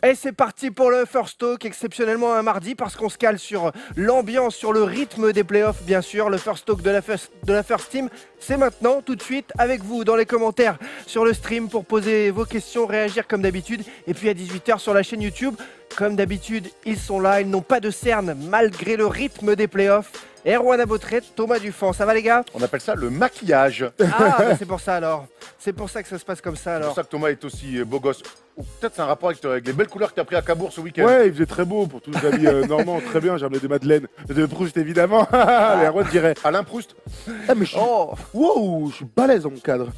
Et c'est parti pour le First Talk, exceptionnellement un mardi, parce qu'on se cale sur l'ambiance, sur le rythme des playoffs, bien sûr. Le First Talk de la First Team, c'est maintenant, tout de suite, avec vous dans les commentaires sur le stream pour poser vos questions, réagir comme d'habitude. Et puis à 18 h sur la chaîne YouTube, comme d'habitude, ils sont là, ils n'ont pas de cerne, malgré le rythme des playoffs. Erwan Abotret, Thomas Dufan, ça va les gars? On appelle ça le maquillage. Ah, bah c'est pour ça alors. C'est pour ça que ça se passe comme ça C'est alors. pour ça que Thomas est aussi beau gosse. Ou peut-être c'est un rapport avec les belles couleurs que tu as pris à Cabourg ce week-end. Ouais, il faisait très beau pour tous les amis normands, très bien, j'ai ramené des madeleines. De Proust évidemment, les Erwan dirait. Alain Proust. Ah mais je suis... Oh, Wow, je suis balèze dans mon cadre.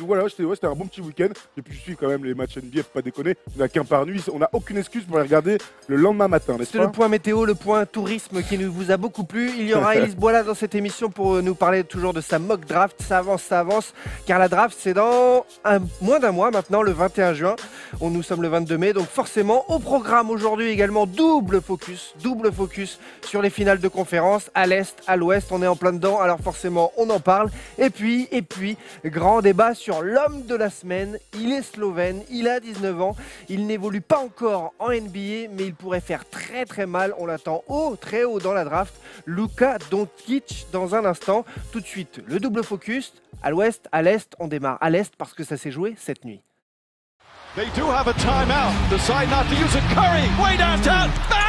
Voilà, c'était un bon petit week-end. Et puis je suis quand même les matchs NBA, faut pas déconner. On n'a qu'un par nuit, on n'a aucune excuse pour les regarder le lendemain matin, n'est-ce c'est pas? le point météo, le point tourisme qui nous vous a beaucoup plu. Il y aura Elise Boila dans cette émission pour nous parler toujours de sa mock draft. Ça avance, car la draft c'est dans moins d'un mois maintenant, le 21 juin. Nous sommes le 22 mai, donc forcément au programme aujourd'hui également double focus sur les finales de conférence à l'Est, à l'Ouest. On est en plein dedans, alors forcément on en parle. Et puis, grand débat sur l'homme de la semaine. Il est slovène, il a 19 ans, il n'évolue pas encore en NBA, mais il pourrait faire très très mal. On l'attend très haut dans la draft. Luka Doncic dans un instant. Tout de suite, le double focus. À l'Ouest, à l'Est, on démarre à l'Est parce que ça s'est joué cette nuit. They do have a timeout. Decide not to use it. Curry, way downtown. Bang!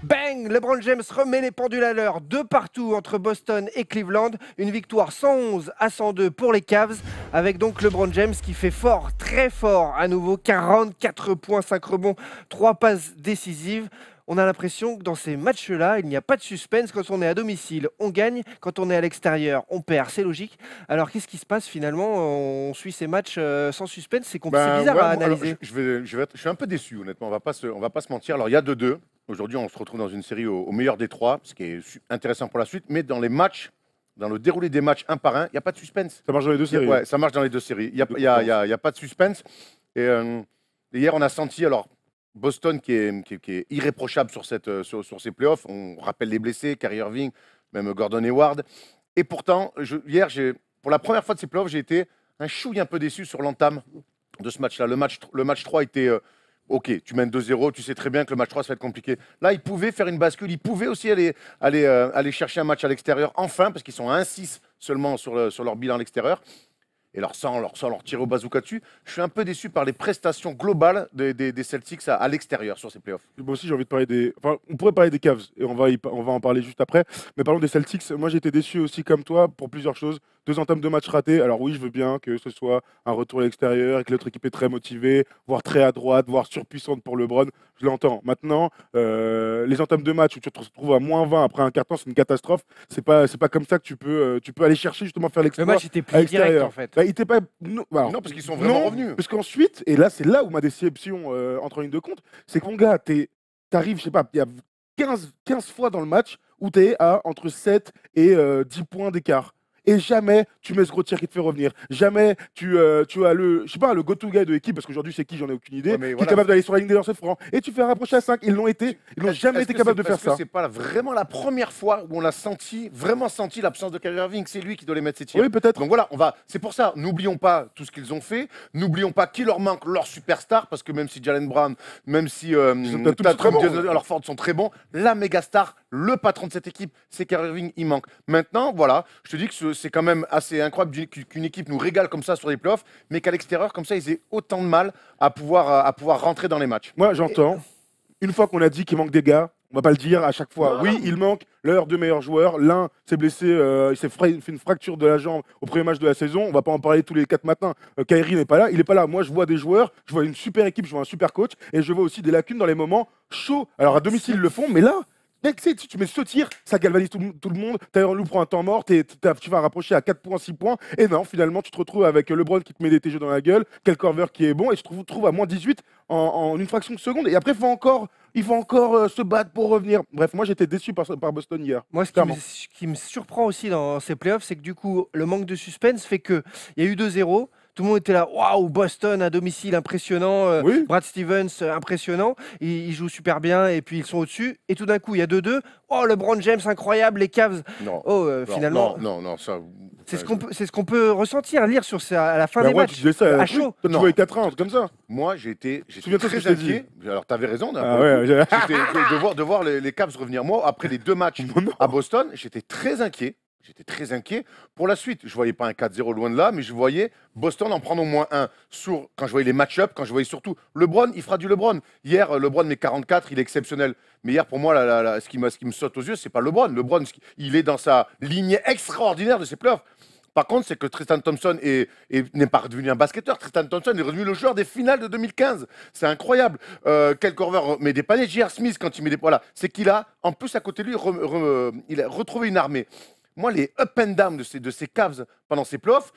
Bang! LeBron James remet les pendules à l'heure de partout entre Boston et Cleveland. Une victoire 111-102 pour les Cavs, avec donc LeBron James qui fait fort, très fort à nouveau. 44 points, 5 rebonds, 3 passes décisives. On a l'impression que dans ces matchs-là, il n'y a pas de suspense. Quand on est à domicile, on gagne. Quand on est à l'extérieur, on perd. C'est logique. Alors, qu'est-ce qui se passe finalement? On suit ces matchs sans suspense. C'est bizarre Ouais, à alors, analyser. je suis un peu déçu, honnêtement. On va pas se mentir. Alors, il y a 2-2. Aujourd'hui, on se retrouve dans une série au meilleur des trois, ce qui est intéressant pour la suite. Mais dans les matchs, dans le déroulé des matchs un par un, il n'y a pas de suspense. Ça marche dans les deux séries. Ouais, ça marche dans les deux séries. Il n'y a pas de suspense. Et hier, on a senti, alors, Boston qui est irréprochable sur sur ces playoffs. On rappelle les blessés, Kyrie Irving, même Gordon Hayward. Et pourtant, hier, pour la première fois de ces playoffs, j'ai été un chouille un peu déçu sur l'entame de ce match-là. Le match 3 était OK, tu mènes 2-0, tu sais très bien que le match 3, ça va être compliqué. Là, ils pouvaient faire une bascule, ils pouvaient aussi aller chercher un match à l'extérieur, enfin, parce qu'ils sont à 1-6 seulement sur leur bilan à l'extérieur. Et sans leur tirer au bazooka dessus, je suis un peu déçu par les prestations globales des Celtics à l'extérieur sur ces playoffs. Moi aussi, j'ai envie de parler des. Enfin, on pourrait parler des Cavs et on va en parler juste après. Mais parlons des Celtics. Moi, j'ai été déçu aussi, comme toi, pour plusieurs choses. 2 entames de match ratés. Alors, oui, je veux bien que ce soit un retour à l'extérieur et que l'autre équipe est très motivée, voire très à droite, voire surpuissante pour LeBron. Je l'entends. Maintenant, les entames de match où tu te retrouves à -20 après un carton, c'est une catastrophe. C'est pas comme ça que tu peux aller chercher justement faire Le l'exploit match était à plié direct l'extérieur. en fait. Bah, il était pas. Non, alors, Non, parce qu'ils sont vraiment revenus. parce qu'ensuite, et là, c'est là où ma déception entre en ligne de compte, c'est que mon gars, t'arrives, je sais pas, il y a 15 fois dans le match où tu es à entre 7 et 10 points d'écart. Et jamais tu mets ce gros tir qui te fait revenir. Jamais tu as le go-to guy de l'équipe, parce qu'aujourd'hui c'est qui, j'en ai aucune idée, Ouais, mais qui voilà. est capable d'aller sur la ligne des lancers francs. Et tu fais un rapproché à 5. Ils l'ont jamais été capables de faire ça. C'est pas vraiment la première fois où on a vraiment senti l'absence de Kyrie Irving. C'est lui qui doit les mettre ses tirs. Oui, peut-être. Donc voilà, c'est pour ça, n'oublions pas tout ce qu'ils ont fait, n'oublions pas qu'il leur manque leur superstar, parce que même si Jalen Brown, même si sont tous très bons. Jason Ford sont très bons, la méga star, le patron de cette équipe, c'est Kyrie Irving, il manque. Maintenant, voilà, je te dis que c'est quand même assez incroyable qu'une équipe nous régale comme ça sur les playoffs, mais qu'à l'extérieur, comme ça, ils aient autant de mal à pouvoir rentrer dans les matchs. Moi, j'entends. Une fois qu'on a dit qu'il manque des gars, on va pas le dire à chaque fois. Oui, il manque leurs 2 meilleurs joueurs. L'un s'est blessé, il s'est fait une fracture de la jambe au premier match de la saison. On va pas en parler tous les 4 matins. Kyrie n'est pas là. Il est pas là. Moi, je vois des joueurs, je vois une super équipe, je vois un super coach, et je vois aussi des lacunes dans les moments chauds. Alors à domicile, ils le font, mais là. Mec, tu sais, tu mets ce tir, ça galvanise tout le monde. Taylor Lou prend un temps mort, tu vas rapprocher à 4 points, 6 points. Et non, finalement, tu te retrouves avec LeBron qui te met des TG dans la gueule, quel Corver qui est bon, et tu te retrouves à -18 en une fraction de seconde. Et après, il faut encore se battre pour revenir. Bref, moi, j'étais déçu par Boston hier. Moi, ce qui me surprend aussi dans ces playoffs, c'est que du coup, le manque de suspense fait qu'il y a eu 2-0. Tout le monde était là, waouh, Boston à domicile, impressionnant. Oui. Brad Stevens, impressionnant. Il joue super bien et puis ils sont au-dessus. Et tout d'un coup, il y a 2-2. Oh, LeBron James, incroyable. Les Cavs. Non. Oh, finalement. Non, ça, C'est ce qu'on peut ressentir, lire à la fin Bah des ouais, matchs. tu disais ça, à chaud. Toi, tu Non. voyais 4-1, un truc comme ça. Moi, j'étais Souviens-toi ce très que je t'ai inquiet. Alors, tu avais raison. Ah ouais, j'ai- De voir les Cavs revenir. Moi, après les 2 matchs Non. à Boston, j'étais très inquiet. J'étais très inquiet pour la suite. Je ne voyais pas un 4-0 loin de là, mais je voyais Boston en prendre au moins un. Quand je voyais les match-up, quand je voyais surtout LeBron, il fera du LeBron. Hier, LeBron met 44, il est exceptionnel. Mais hier, pour moi, ce qui me saute aux yeux, c'est pas LeBron. LeBron, il est dans sa lignée extraordinaire de ses playoffs. Par contre, c'est que Tristan Thompson n'est pas redevenu un basketteur. Tristan Thompson est redevenu le joueur des finales de 2015. C'est incroyable. Kyle Korver met des paniers. J.R. Smith, quand il met des... Voilà, c'est qu'il a, en plus, à côté de lui, il a retrouvé une armée. Moi, les up and down de ces Cavs pendant ces playoffs,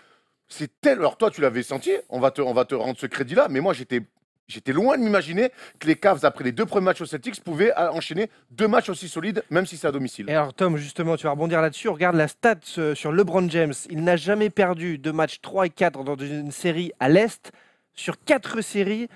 c'est tel... Alors toi, tu l'avais senti, on va te rendre ce crédit-là, mais moi, j'étais loin de m'imaginer que les Cavs, après les 2 premiers matchs aux Celtics, pouvaient enchaîner 2 matchs aussi solides, même si c'est à domicile. Et alors Tom, justement, tu vas rebondir là-dessus. Regarde la stat sur LeBron James. Il n'a jamais perdu de matchs 3 et 4 dans une série à l'Est sur 4 séries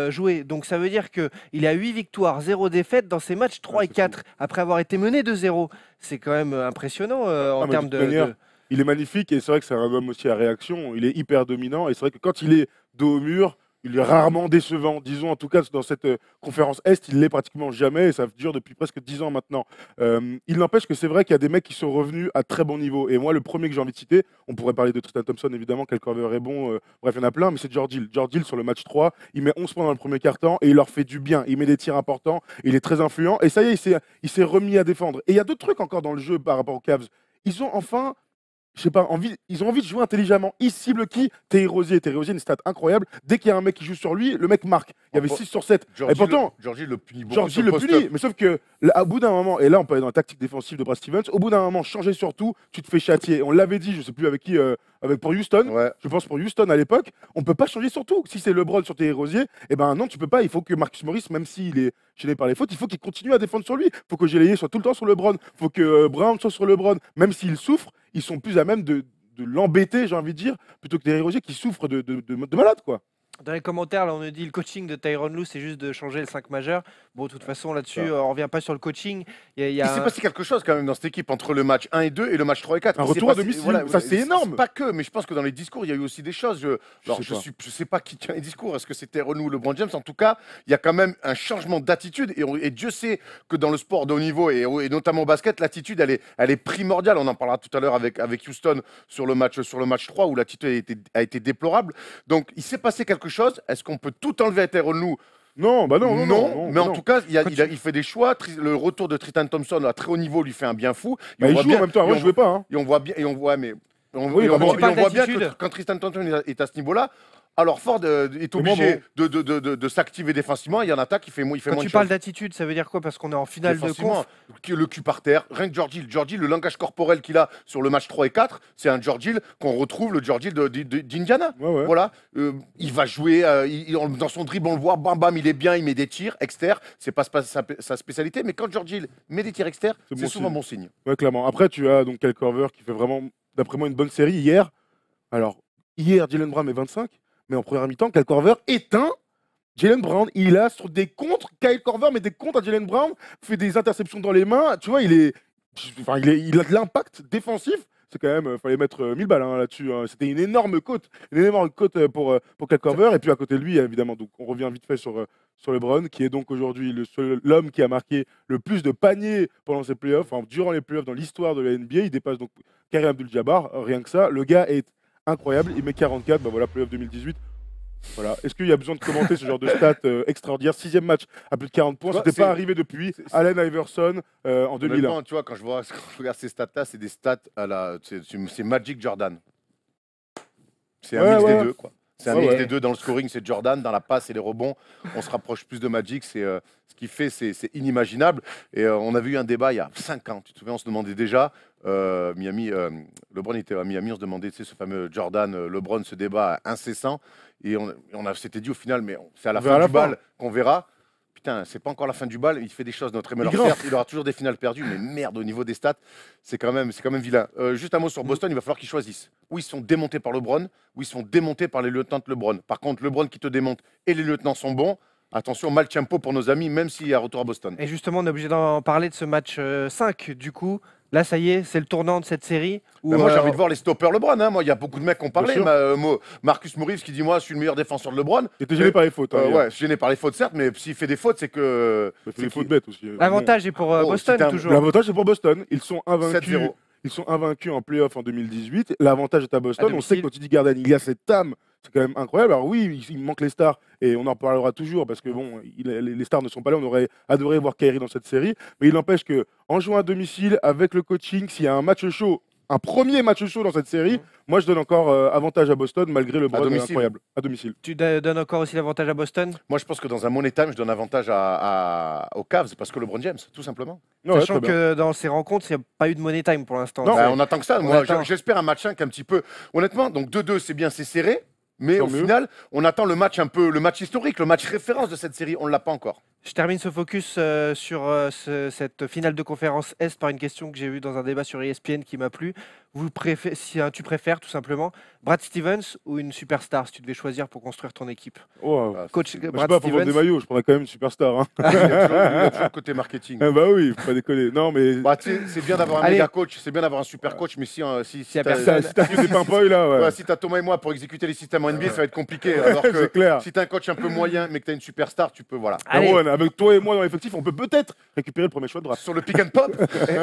jouées. Donc ça veut dire qu'il a 8 victoires, 0 défaites dans ces matchs 3 et 4, après avoir été mené de 0. C'est quand même impressionnant en mais termes toute manière, il est magnifique et c'est vrai que c'est un homme aussi à réaction. Il est hyper dominant et c'est vrai que quand il est dos au mur, il est rarement décevant. Disons en tout cas dans cette conférence Est, il l'est pratiquement jamais et ça dure depuis presque 10 ans maintenant. Il n'empêche que c'est vrai qu'il y a des mecs qui sont revenus à très bon niveau. Et moi, le premier que j'ai envie de citer, on pourrait parler de Tristan Thompson évidemment, Kyle Korver est bon, bref, il y en a plein, mais c'est George Hill. George Hill sur le match 3, il met 11 points dans le premier quart-temps et il leur fait du bien. Il met des tirs importants, il est très influent et ça y est, il s'est remis à défendre. Et il y a d'autres trucs encore dans le jeu par rapport aux Cavs. Ils ont enfin... Je sais pas, ils ont envie de jouer intelligemment. Ils ciblent qui? Terry Rozier, une stat incroyable. Dès qu'il y a un mec qui joue sur lui, le mec marque. Il y avait 6 sur 7. Et pourtant, Georgie le punit beaucoup. Georgie le punit. Mais sauf que, là, au bout d'un moment, et là on peut aller dans la tactique défensive de Brad Stevens, au bout d'un moment, changer surtout, tu te fais châtier. On l'avait dit, je sais plus avec qui, pour Houston. Ouais. Je pense pour Houston à l'époque, on peut pas changer surtout. Si c'est LeBron sur Terry Rozier, eh ben non, tu peux pas. Il faut que Marcus Morris, même s'il est gêné par les fautes, il faut qu'il continue à défendre sur lui. Il faut que Gélé soit tout le temps sur LeBron. Il faut que Brown soit sur LeBron. Même s'il souffre, ils sont plus à même de l'embêter, j'ai envie de dire, plutôt que Terry Rozier qui souffre de malade, quoi. Dans les commentaires, là, on nous dit le coaching de Tyronn Lue, c'est juste de changer le 5 majeur. Bon, de toute façon, là-dessus, on revient pas sur le coaching. Il s'est passé quelque chose quand même dans cette équipe entre le match 1 et 2 et le match 3 et 4. Un retour à domicile, ça c'est énorme. Pas que, mais je pense que dans les discours, il y a eu aussi des choses. Je sais pas qui tient les discours. Est-ce que c'était Tyronn Lue ou LeBron James? En tout cas, il y a quand même un changement d'attitude. Et Dieu sait que dans le sport de haut niveau, et notamment au basket, l'attitude, elle est primordiale. On en parlera tout à l'heure avec Houston sur le match 3 où l'attitude a été déplorable. Donc, il s'est passé quelque chose. Est-ce qu'on peut tout enlever à Tyronn Lue? Non, bah non. Mais en tout cas, il fait des choix. Le retour de Tristan Thompson à très haut niveau lui fait un bien fou. Bah, il joue en même temps. Moi, je jouais pas. Hein. Et on voit bien. On voit bien que quand Tristan Thompson est à ce niveau-là, alors Ford est obligé de s'activer défensivement et en attaque, il fait moins de choses. Quand tu parles d'attitude, ça veut dire quoi? Parce qu'on est en finale de conf. Le cul par terre, rien que George Hill, le langage corporel qu'il a sur le match 3 et 4, c'est un George Hill qu'on retrouve, le George Hill d'Indiana. Ouais. Voilà, il va jouer, dans son dribble, on le voit, bam bam, il est bien, il met des tirs externes, c'est pas sa spécialité, mais quand George Hill met des tirs externes, c'est souvent bon signe. Ouais, clairement. Après, tu as donc Kyle Korver qui fait vraiment, d'après moi, une bonne série hier. Alors, hier, Jaylen Brown met 25. Mais en première mi-temps, Kyle Korver éteint Jaylen Brown. Il a sur des contres, Kyle Korver met des contres à Jaylen Brown, fait des interceptions dans les mains. Tu vois, il a de l'impact défensif. C'est quand même, fallait mettre 1000 balles là-dessus. Hein. C'était une énorme cote pour Kyle Korver. Et puis à côté de lui, évidemment, donc on revient vite fait sur LeBron, qui est donc aujourd'hui l'homme qui a marqué le plus de paniers pendant ses playoffs, durant les playoffs dans l'histoire de la NBA. Il dépasse donc Kareem Abdul-Jabbar, rien que ça. Le gars est incroyable, il met 44, bah voilà, playoff 2018. Voilà. Est-ce qu'il y a besoin de commenter ce genre de stats extraordinaires? 6e match à plus de 40 points, c'était pas arrivé depuis Allen Iverson en 2001. Tu vois, quand je regarde ces stats-là, c'est des stats c'est Magic Jordan. C'est un mix des deux, quoi. C'est un mix des deux. Dans le scoring, c'est Jordan. Dans la passe et les rebonds, on se rapproche plus de Magic. Ce qu'il fait, c'est inimaginable. Et on avait eu un débat il y a 5 ans. Tu te souviens, on se demandait déjà, LeBron était à Miami, on se demandait, ce fameux Jordan, LeBron, ce débat incessant. Et on s'était dit au final, mais c'est à la fin du bal qu'on verra. Putain, c'est pas encore la fin du bal, il fait des choses notre MLR. Certes, il aura toujours des finales perdues, mais merde, au niveau des stats, c'est quand même vilain. Juste un mot sur Boston, il va falloir qu'ils choisissent. Ou ils sont démontés par LeBron, ou ils sont démontés par les lieutenants de LeBron. Par contre, LeBron qui te démonte et les lieutenants sont bons. Attention, mal tempo pour nos amis, même s'il y a retour à Boston. Et justement, on est obligé d'en parler de ce match 5, du coup. Là, ça y est, c'est le tournant de cette série. Où, Moi, j'ai envie de voir les stoppers LeBron. Hein. Moi, il y a beaucoup de mecs qui ont parlé. sûr. Marcus Morris qui dit moi, je suis le meilleur défenseur de LeBron. T'étais gêné par les fautes. Hein, hier. Ouais, je suis gêné par les fautes, certes, mais s'il fait des fautes, c'est que. Il fait des fautes bêtes aussi. L'avantage est pour Boston, c'est un- toujours. L'avantage c'est pour Boston. Ils sont invaincus. 7-0. Ils sont invaincus en playoff en 2018. L'avantage est à Boston. À On sait que quand Titi Garden, il y a cette âme. C'est quand même incroyable. Alors oui, il manque les stars et on en parlera toujours parce que bon, les stars ne sont pas là. On aurait adoré voir Kyrie dans cette série, mais il n'empêche que en jouant à domicile avec le coaching, s'il y a un match chaud, un premier match chaud dans cette série, moi je donne encore avantage à Boston malgré le bras domicile. incroyable à domicile. Tu donnes encore aussi l'avantage à Boston, Moi, je pense que dans un money time, je donne avantage aux Cavs parce que LeBron James, tout simplement. Ouais, sachant très bien. que dans ces rencontres, il n'y a pas eu de money time pour l'instant. Non, C'est- On attend que ça. On Moi, attend. j'espère un match 5 un petit peu. Honnêtement, donc 2-2, c'est bien, c'est serré. Mais Tant au mieux. final, on attend le match le match historique, le match référence de cette série. On ne l'a pas encore. Je termine ce focus sur cette finale de conférence Est par une question que j'ai vue dans un débat sur ESPN qui m'a plu. Tu préfères tout simplement Brad Stevens ou une superstar si tu devais choisir pour construire ton équipe? Oh, Coach je sais Brad pas pour vendre des Stevens. maillots, je prendrais quand même une superstar. Hein. Il y a toujours le côté marketing. Ah bah oui, faut pas déconner. Non mais Bah, tu sais, c'est bien d'avoir un Allez. méga coach, c'est bien d'avoir un super coach, mais si y a t'as- personne. si t'as que des pimpouilles là, ouais. Ouais, si t'as Thomas et moi pour exécuter les systèmes en NBA, ça va être compliqué. Alors que C'est clair. si t'as un coach un peu moyen, mais que t'as une superstar, tu peux, voilà. Allez. Rowan, avec toi et moi dans l'effectif, on peut peut-être récupérer le premier choix de draft. Sur le pick and pop,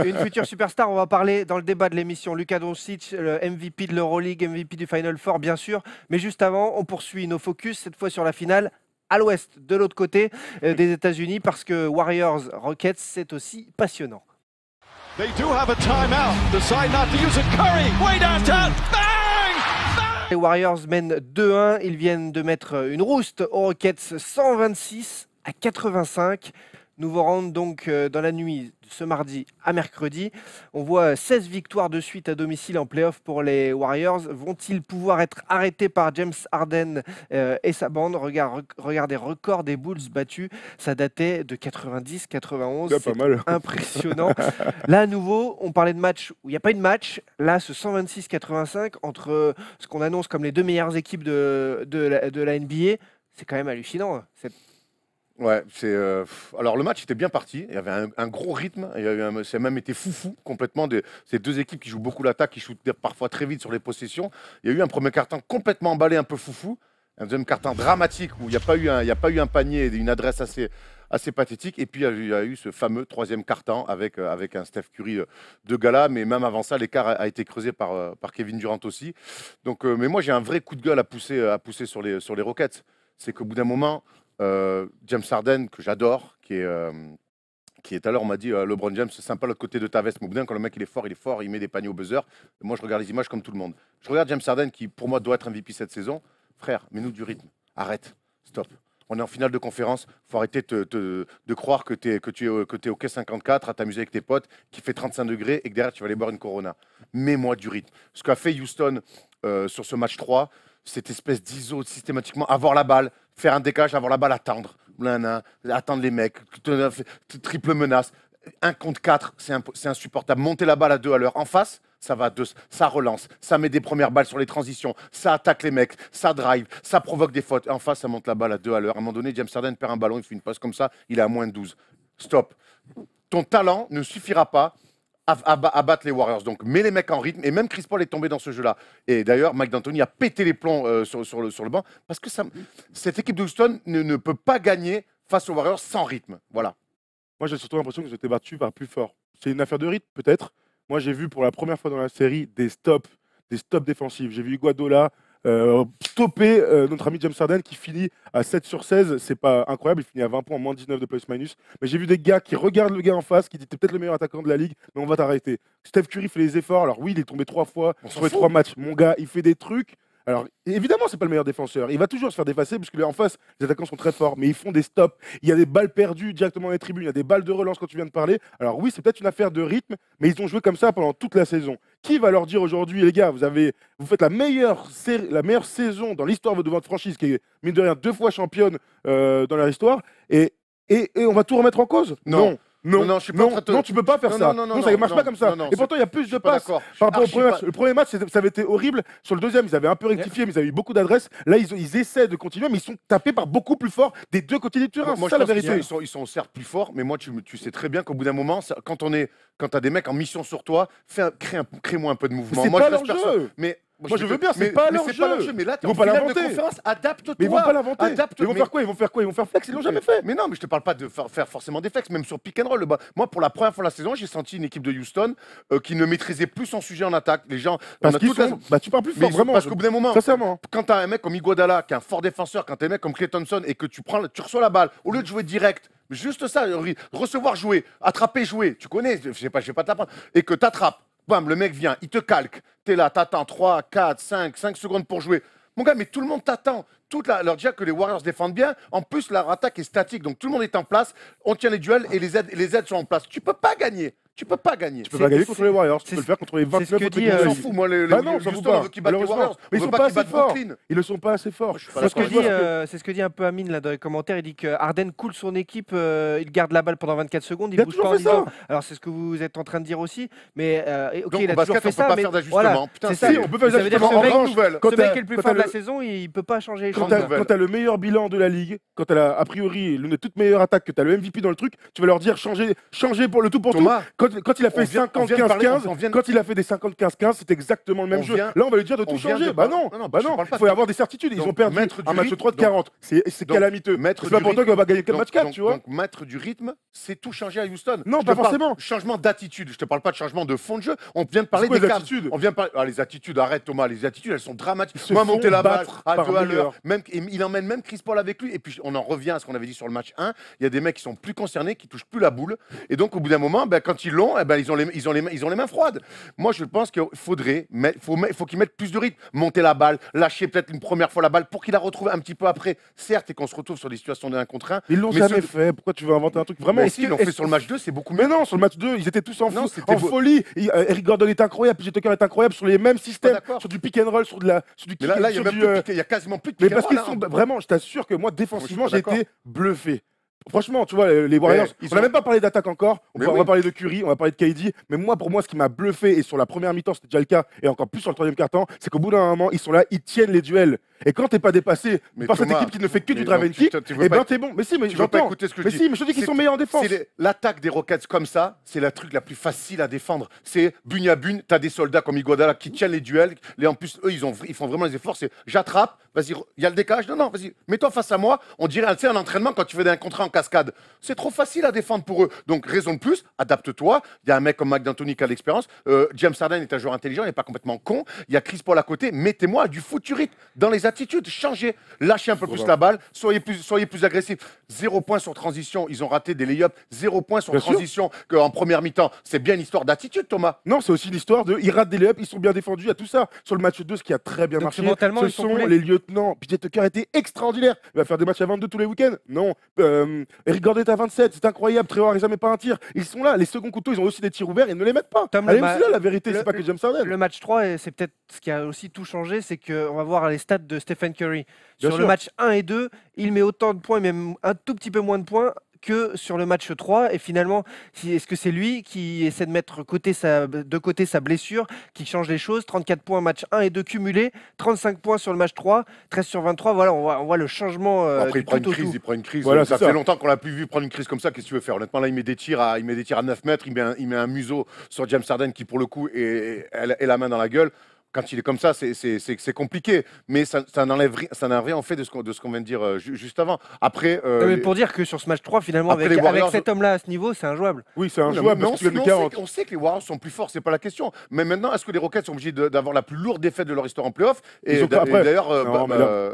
Une future superstar, on va parler dans le débat de l'émission. Luka Doncic, le MVP de l'Euroleague, MVP du Final Four, bien sûr. Mais juste avant, on poursuit nos focus, cette fois sur la finale à l'ouest, de l'autre côté des États-Unis, parce que Warriors Rockets, c'est aussi passionnant. They do have a timeout. Decide not to use it. Curry, way downtown. Bang! Les Warriors mènent 2-1. Ils viennent de mettre une rouste aux Rockets 126-85. Nouveau round donc dans la nuit de ce mardi à mercredi. On voit 16 victoires de suite à domicile en play-off pour les Warriors. Vont-ils pouvoir être arrêtés par James Harden et sa bande? Regardez, record des Bulls battus. Ça datait de 90-91. Ouais, pas mal. Impressionnant. Là, à nouveau, on parlait de match où il n'y a pas eu de match. Là, ce 126-85 entre ce qu'on annonce comme les deux meilleures équipes de la NBA, c'est quand même hallucinant. ouais, alors le match était bien parti. Il y avait un gros rythme. Ça a même été foufou complètement. Ces deux équipes qui jouent beaucoup l'attaque, qui shootent parfois très vite sur les possessions. Il y a eu un premier quart-temps complètement emballé, un peu foufou. Un deuxième quart-temps dramatique où il n'y a pas eu un panier et une adresse assez pathétique. Et puis il y a eu ce fameux troisième quart-temps avec un Steph Curry de gala. Mais même avant ça, l'écart a été creusé par Kevin Durant aussi. Donc, mais moi, j'ai un vrai coup de gueule à pousser sur les Rockets. C'est qu'au bout d'un moment, James Harden, que j'adore, qui est tout à l'heure, on m'a dit LeBron James, c'est sympa l'autre côté de ta veste. Mais au bout d'un, quand le mec il est fort, il met des paniers au buzzer. Et moi, je regarde les images comme tout le monde. Je regarde James Harden, qui pour moi doit être MVP cette saison. Frère, mets-nous du rythme. Arrête. Stop. On est en finale de conférence. Faut arrêter de croire que tu es au quai 54 à t'amuser avec tes potes, qui fait 35 degrés et que derrière tu vas aller boire une Corona. Mets-moi du rythme. Ce qu'a fait Houston sur ce match 3, cette espèce d'ISO systématiquement, avoir la balle, faire un décalage, avoir la balle, attendre les mecs, triple menace. 1 contre 4, c'est insupportable. Monter la balle à 2 à l'heure. En face, ça relance, ça met des premières balles sur les transitions, ça attaque les mecs, ça drive, ça provoque des fautes. Et en face, ça monte la balle à 2 à l'heure. À un moment donné, James Harden perd un ballon, il fait une passe comme ça, il est à moins de 12. Stop. Ton talent ne suffira pas à battre les Warriors. Donc, mets les mecs en rythme. Et même Chris Paul est tombé dans ce jeu-là. Et d'ailleurs, Mike D'Antoni a pété les plombs sur le banc parce que cette équipe de Houston ne peut pas gagner face aux Warriors sans rythme. Voilà. Moi, j'ai surtout l'impression que j'étais battu par plus fort. C'est une affaire de rythme, peut-être. Moi, j'ai vu pour la première fois dans la série des stops défensifs. J'ai vu Iguodala stopper notre ami James Harden qui finit à 7 sur 16. C'est pas incroyable, il finit à 20 points, moins 19 de plus-minus. Mais j'ai vu des gars qui regardent le gars en face, qui dit t'es peut-être le meilleur attaquant de la ligue, mais on va t'arrêter. Steph Curry fait les efforts. Alors oui, il est tombé 3 fois sur les 3 matchs. Mon gars, il fait des trucs. Alors, évidemment, c'est pas le meilleur défenseur. Il va toujours se faire dépasser parce que là, en face, les attaquants sont très forts, mais ils font des stops. Il y a des balles perdues directement dans les tribunes. Il y a des balles de relance quand tu viens de parler. Alors oui, c'est peut-être une affaire de rythme, mais ils ont joué comme ça pendant toute la saison. Qui va leur dire aujourd'hui, les gars, vous faites la meilleure saison dans l'histoire de votre franchise, qui est, mine de rien, 2 fois championne dans leur histoire, et on va tout remettre en cause? Non. Non, je suis pas en train de te- non, tu peux pas faire ça. Non, Ça marche non, pas comme ça. non, Et pourtant, il y a plus de pas passes d'accord. par rapport au Archi premier match. pas- Le premier match, ça avait été horrible. Sur le deuxième, ils avaient un peu rectifié, mais ils avaient eu beaucoup d'adresses. Là, ils essaient de continuer, mais ils sont tapés par beaucoup plus fort des deux côtés du terrain. Moi, C'est ça je la pense vérité. qu'ils sont certes plus forts, mais moi, tu sais très bien qu'au bout d'un moment, quand tu as des mecs en mission sur toi, crée-moi un peu de mouvement. C'est moi, pas je laisse leur personne. jeu. Mais Moi, je veux bien, c'est pas leur jeu. Mais là, t'es Ils en vont pas finale de l'inventer. conférence, adapte-toi. Mais ils vont pas l'inventer. Adapte. Ils vont faire quoi? Ils vont faire flex. Ils l'ont jamais fait. Mais non, mais je te parle pas de faire forcément des flex, même sur pick and roll. Moi, pour la première fois de la saison, j'ai senti une équipe de Houston qui ne maîtrisait plus son sujet en attaque. Les gens, Parce on a qu'ils toute la- sont. Bah, tu parles plus Mais fort, ils sont- vraiment. parce qu'au bout d'un moment, Sincèrement. quand tu as un mec comme Iguodala, qui est un fort défenseur, quand tu as un mec comme Klay Thompson et que tu reçois la balle, au lieu de jouer direct, juste ça, recevoir, jouer, attraper, jouer, tu connais, je vais pas t'apprendre, et que tu attrapes, bam, le mec vient, il te calque, tu es là, t'attends 3, 4, 5 secondes pour jouer. Mon gars, mais tout le monde t'attend. Alors déjà que les Warriors défendent bien, en plus leur attaque est statique, donc tout le monde est en place, on tient les duels et les aides sont en place. Tu peux pas gagner. Tu peux pas gagner. Tu peux pas gagner contre les Warriors. Tu c'est- peux le faire contre les 29 ce que autres dit, équipes de On la s'en ligue. fout, moi, les Bah non, on s'en fout Houston, pas. on veut qu'ils battent les Malheureusement. Warriors. Mais On ils sont veut pas pas qu'ils assez battent forts. Brooklyn. Ils ne sont pas assez forts. je suis pas C'est ce que d'accord. dit, c'est ce que dit un peu Amine là, dans les commentaires. Il dit que Harden coule son équipe, il garde la balle pendant 24 secondes, il Il a bouge toujours pas en fait ça. disant. Alors c'est ce que vous êtes en train de dire aussi, mais ok, Donc, il au a basket, toujours fait on peut ça, pas mais faire d'ajustement. voilà, Putain, c'est ça. Si, on peut faire Ça veut dire d'ajustement. que En ce mec- revanche, nouvelle. quand Ce mec t'as- qui est le plus quand fort t'as de la le- saison, il peut pas changer les Quand choses. Grande t'as nouvelle. quand t'as le meilleur bilan de la ligue, quand t'as a priori l'une des toutes meilleures attaques, que t'as le MVP dans le truc, tu vas leur dire changer pour le tout pour tout. Thomas, Quand il a fait on vient de parler- 50-15-15, on vient de- quand il a fait des 50-15-15, c'est exactement le même On jeu. vient- Là, on va lui dire de on tout vient changer. de Bah par- non, non, bah je non. parle pas Il faut de- avoir des certitudes. Ils Donc, ont perdu mettre du un match rythme, 3 de 40. C'est donc, calamiteux. mettre C'est pas du pour toi rythme. qu'on va gagner le match 4, Donc, tu vois. donc, mettre du rythme, c'est tout changer à Houston. Non, Je pas te parle forcément. Changement d'attitude. Je te parle pas de changement de fond de jeu. On vient de parler C'est quoi des les Cavs. attitudes On vient de parler. Ah, les attitudes, arrête Thomas. Les attitudes, elles sont dramatiques. se Moi, font monter la balle battre à par 2 à meilleur. l'heure. Il emmène même Chris Paul avec lui. Et puis, on en revient à ce qu'on avait dit sur le match 1. Il y a des mecs qui sont plus concernés, qui touchent plus la boule. Et donc, au bout d'un moment, quand ils l'ont, ils ont les mains froides. Moi, je pense qu'il faut qu'ils mettent plus de rythme. Monter la balle, lâcher peut-être une première fois la balle pour qu'il la retrouve un petit peu après, certes, et qu'on se retrouve sur des situations de 1 contre 1. Ils l'ont Mais jamais ce- fait. Pourquoi tu veux inventer un truc vraiment Mais si, ils l'ont fait sur le match 2, c'est beaucoup mieux. Mais non, sur le match 2, ils étaient tous Non, en c'était beau. folie. Eric Gordon est incroyable, PJ Tucker est incroyable sur les mêmes systèmes, d'accord. sur du pick and roll, sur du Mais là, il y a sur même du, plus de pick- il y a quasiment plus de mais pick and parce qu'ils roll, sont hein. vraiment, je t'assure que moi défensivement, Je suis j'ai pas été bluffé. Franchement, tu vois, les Warriors, ils on n'a ont- même pas parlé d'attaque encore. Mais On oui. va parler de Curry, on va parler de KD. Mais moi, pour moi, ce qui m'a bluffé, et sur la première mi-temps, c'était déjà le cas, et encore plus sur le troisième quart-temps, c'est qu'au bout d'un moment, ils sont là, ils tiennent les duels. Et quand t'es pas dépassé Mais par cette Thomas, équipe qui ne fait que mais du drive donc, and kick, tu veux eh pas- ben t'es bon. Mais si, mais Tu veux pas j'entends. écouter ce que je Mais dis. si, mais je dis qu'ils C'est- sont meilleurs en défense. L'attaque des Rockets comme ça, c'est la truc la plus facile à défendre. C'est bune à bune, t'as des soldats comme Iguodala qui tiennent les duels. En plus, eux, ils font vraiment les efforts. C'est j'attrape, vas-y, il y a le décalage. Non, vas-y, mets-toi face à moi. On dirait, tu sais, un entraînement quand tu fais un contrat en cascade. C'est trop facile à défendre pour eux. Donc, raison de plus, adapte-toi. Il y a un mec comme Mike D'Antoni qui a l'expérience. James Harden est un joueur intelligent, il n'est pas complètement con. Il y a Chris Paul à côté. Mettez-moi du futurite dans les attitudes. Changez, lâchez un peu plus la balle, soyez plus agressif. 0 point sur transition. Ils ont raté des lay-ups. 0 point sur Bien sûr. transition en première mi-temps. C'est bien une histoire d'attitude, Thomas. Non, c'est aussi l'histoire de. Ils ratent des layups, ils sont bien défendus, il y a tout ça. Sur le match 2, ce qui a très bien Donc, marché, mentalement, ce ils sont sont coulés. les lieutenants. PJ Tucker était extraordinaire. Il va faire des matchs à 22 tous les week-ends. Non. Eric Gordon est à 27, c'est incroyable. Trevor Ariza met pas un tir. Ils sont là, les seconds couteaux, ils ont aussi des tirs ouverts, ils ne les mettent pas. Tom, Allez, le c'est là la vérité, le- c'est pas que James Harden. Le match 3, et c'est peut-être ce qui a aussi tout changé, c'est qu'on va voir les stats de Stephen Curry. Bien Sur le sûr. match 1 et 2, il met autant de points, même un tout petit peu moins de points que sur le match 3. Et finalement, est-ce que c'est lui qui essaie de mettre de côté sa blessure, qui change les choses? 34 points match 1 et 2 cumulés, 35 points sur le match 3, 13 sur 23. Voilà, on voit le changement Après, du il prend une tout au crise, tout. il prend une crise. Voilà, ça c'est fait ça. longtemps qu'on l'a plus vu prendre une crise comme ça. Qu'est-ce que tu veux faire? Honnêtement, là, il met des tirs à 9 mètres. Il met un museau sur James Harden qui, pour le coup, est la main dans la gueule. Quand il est comme ça, c'est compliqué. Mais ça n'enlève rien en fait de ce qu'on vient de dire juste avant. Après, Mais pour dire que sur ce match 3, finalement, Après, avec les Warriors- cet homme-là à ce niveau, c'est injouable. Oui, c'est un mais joueur on, parce que tu gagnes on le sait, 40. on sait que les Warriors sont plus forts, c'est pas la question. Mais maintenant, est-ce que les Rockets sont obligés d'avoir la plus lourde défaite de leur histoire en playoff? Ils sont pas après. D'ailleurs, Non, mais là-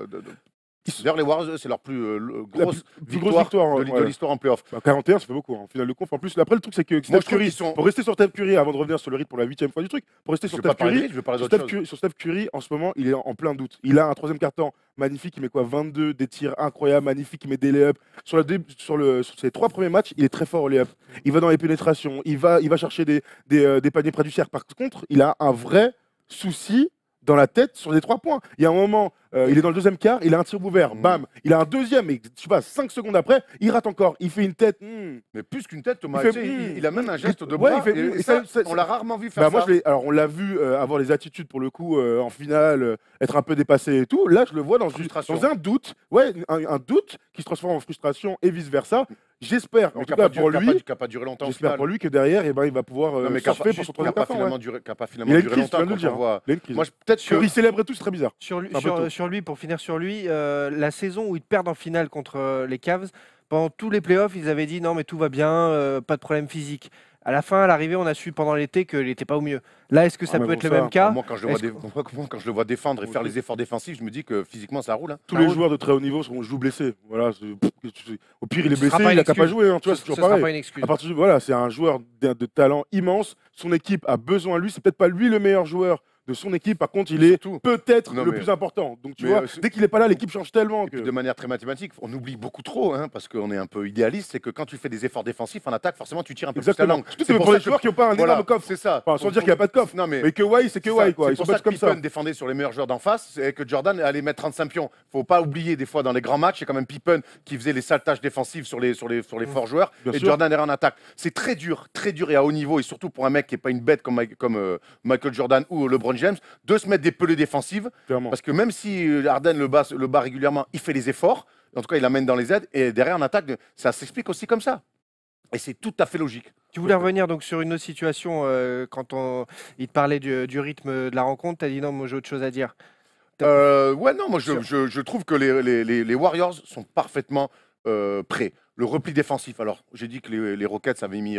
d'ailleurs, les Warriors, c'est leur plus grosse plus grosse victoire victoire, de ouais. l'histoire en playoff. Bah, 41, ça fait beaucoup. En finale de conf, en plus, après, le truc, c'est que Moi, Steph je trouve Curry, qu'ils sont- pour rester sur Steph Curry, avant de revenir sur le rythme pour la 8e fois du truc, pour rester Je sur vais pas Steph parler de Curry, rythme, je vais parler sur d'autre chose. Steph Curry, en ce moment, il est en plein doute. Il a un troisième carton magnifique, il met quoi 22, des tirs incroyables, magnifiques, il met des layups. Sur ses 3 premiers matchs, il est très fort au layup. Il va dans les pénétrations, il va chercher des paniers près du cercle. Par contre, il a un vrai souci dans la tête sur les 3 points. Il y a un moment, il est dans le deuxième quart, il a un tir ouvert, bam, il a un deuxième, et je sais pas, 5 secondes après, il rate encore, il fait une tête. Mais plus qu'une tête, Thomas, Il tu fait, sais, il a même un geste de ouais, bras. il fait, et et ça, ça- on l'a rarement vu faire Bah, ça. moi, alors, on l'a vu avoir les attitudes pour le coup en finale, être un peu dépassé et tout. Là, je le vois Frustration. dans un doute, ouais, un doute qui se transforme en frustration et vice versa. J'espère, en Mais tout cas pour lui, qui n'a pas duré longtemps au j'espère final. pour lui que derrière, il va pouvoir Non, mais qui n'a surfer pour son troisième pas carton. finalement Ouais. duré, qui a pas Il finalement a une duré crise, tu longtemps viens de le quand on dire. voit. Il a une crise. Moi, peut-être que Il célèbre et tout, c'est très bizarre. Sur lui, Un peu tôt. sur lui, pour finir sur lui, la saison où ils perdent en finale contre les Cavs, pendant tous les playoffs, ils avaient dit non mais tout va bien, pas de problème physique. À la fin, à l'arrivée, on a su pendant l'été qu'il n'était pas au mieux. Là, est-ce que ça mais peut bon, être le ça, même cas? moi, quand je le vois défendre et faire les efforts défensifs, je me dis que physiquement, ça roule. Hein. Tous les joueurs de très haut niveau jouent blessés. Voilà, au pire, il est Ce sera blessé, pas il une n'a qu'à pas excuse. jouer. Hein, tu vois, c'est Ce toujours sera pareil. pas une excuse. À partir de voilà, c'est un joueur de talent immense. Son équipe a besoin de lui. C'est peut-être pas lui le meilleur joueur de son équipe. Par contre, il est Surtout. peut-être Non, le mais- plus important. Donc tu mais, vois, dès qu'il est pas là, l'équipe change tellement. Et puis de manière très mathématique, on oublie beaucoup trop, hein, parce qu'on est un peu idéaliste, c'est que quand tu fais des efforts défensifs en attaque, forcément tu tires un peu plus ta Exactement. langue. Tout est pour les joueurs qui n'ont pas un Voilà, énorme coffre. c'est ça. Enfin, sans dire qu'il n'y a pas de coffre. Non, mais Mais Kawhi, c'est Kawhi, quoi. C'est Ils sont pour ça pas que comme ça. Pippen défendait sur les meilleurs joueurs d'en face et que Jordan allait mettre 35 pions. Faut pas oublier des fois dans les grands matchs, c'est quand même Pippen qui faisait les sales tâches défensives sur les forts joueurs Bien et sûr. Jordan era en attaque. C'est très dur et à haut niveau et surtout pour un mec qui est pas une bête comme Michael Jordan ou LeBron James de se mettre des pelées défensives Clairement. parce que même si Harden le bat régulièrement, il fait les efforts. En tout cas, il amène dans les aides et derrière en attaque, ça s'explique aussi comme ça. Et c'est tout à fait logique. Tu voulais revenir donc sur une autre situation quand il te parlait du rythme de la rencontre. Tu as dit non, moi j'ai autre chose à dire. Ouais, non, moi je trouve que les Warriors sont parfaitement prêts. Le repli défensif, alors j'ai dit que les Rockets avaient mis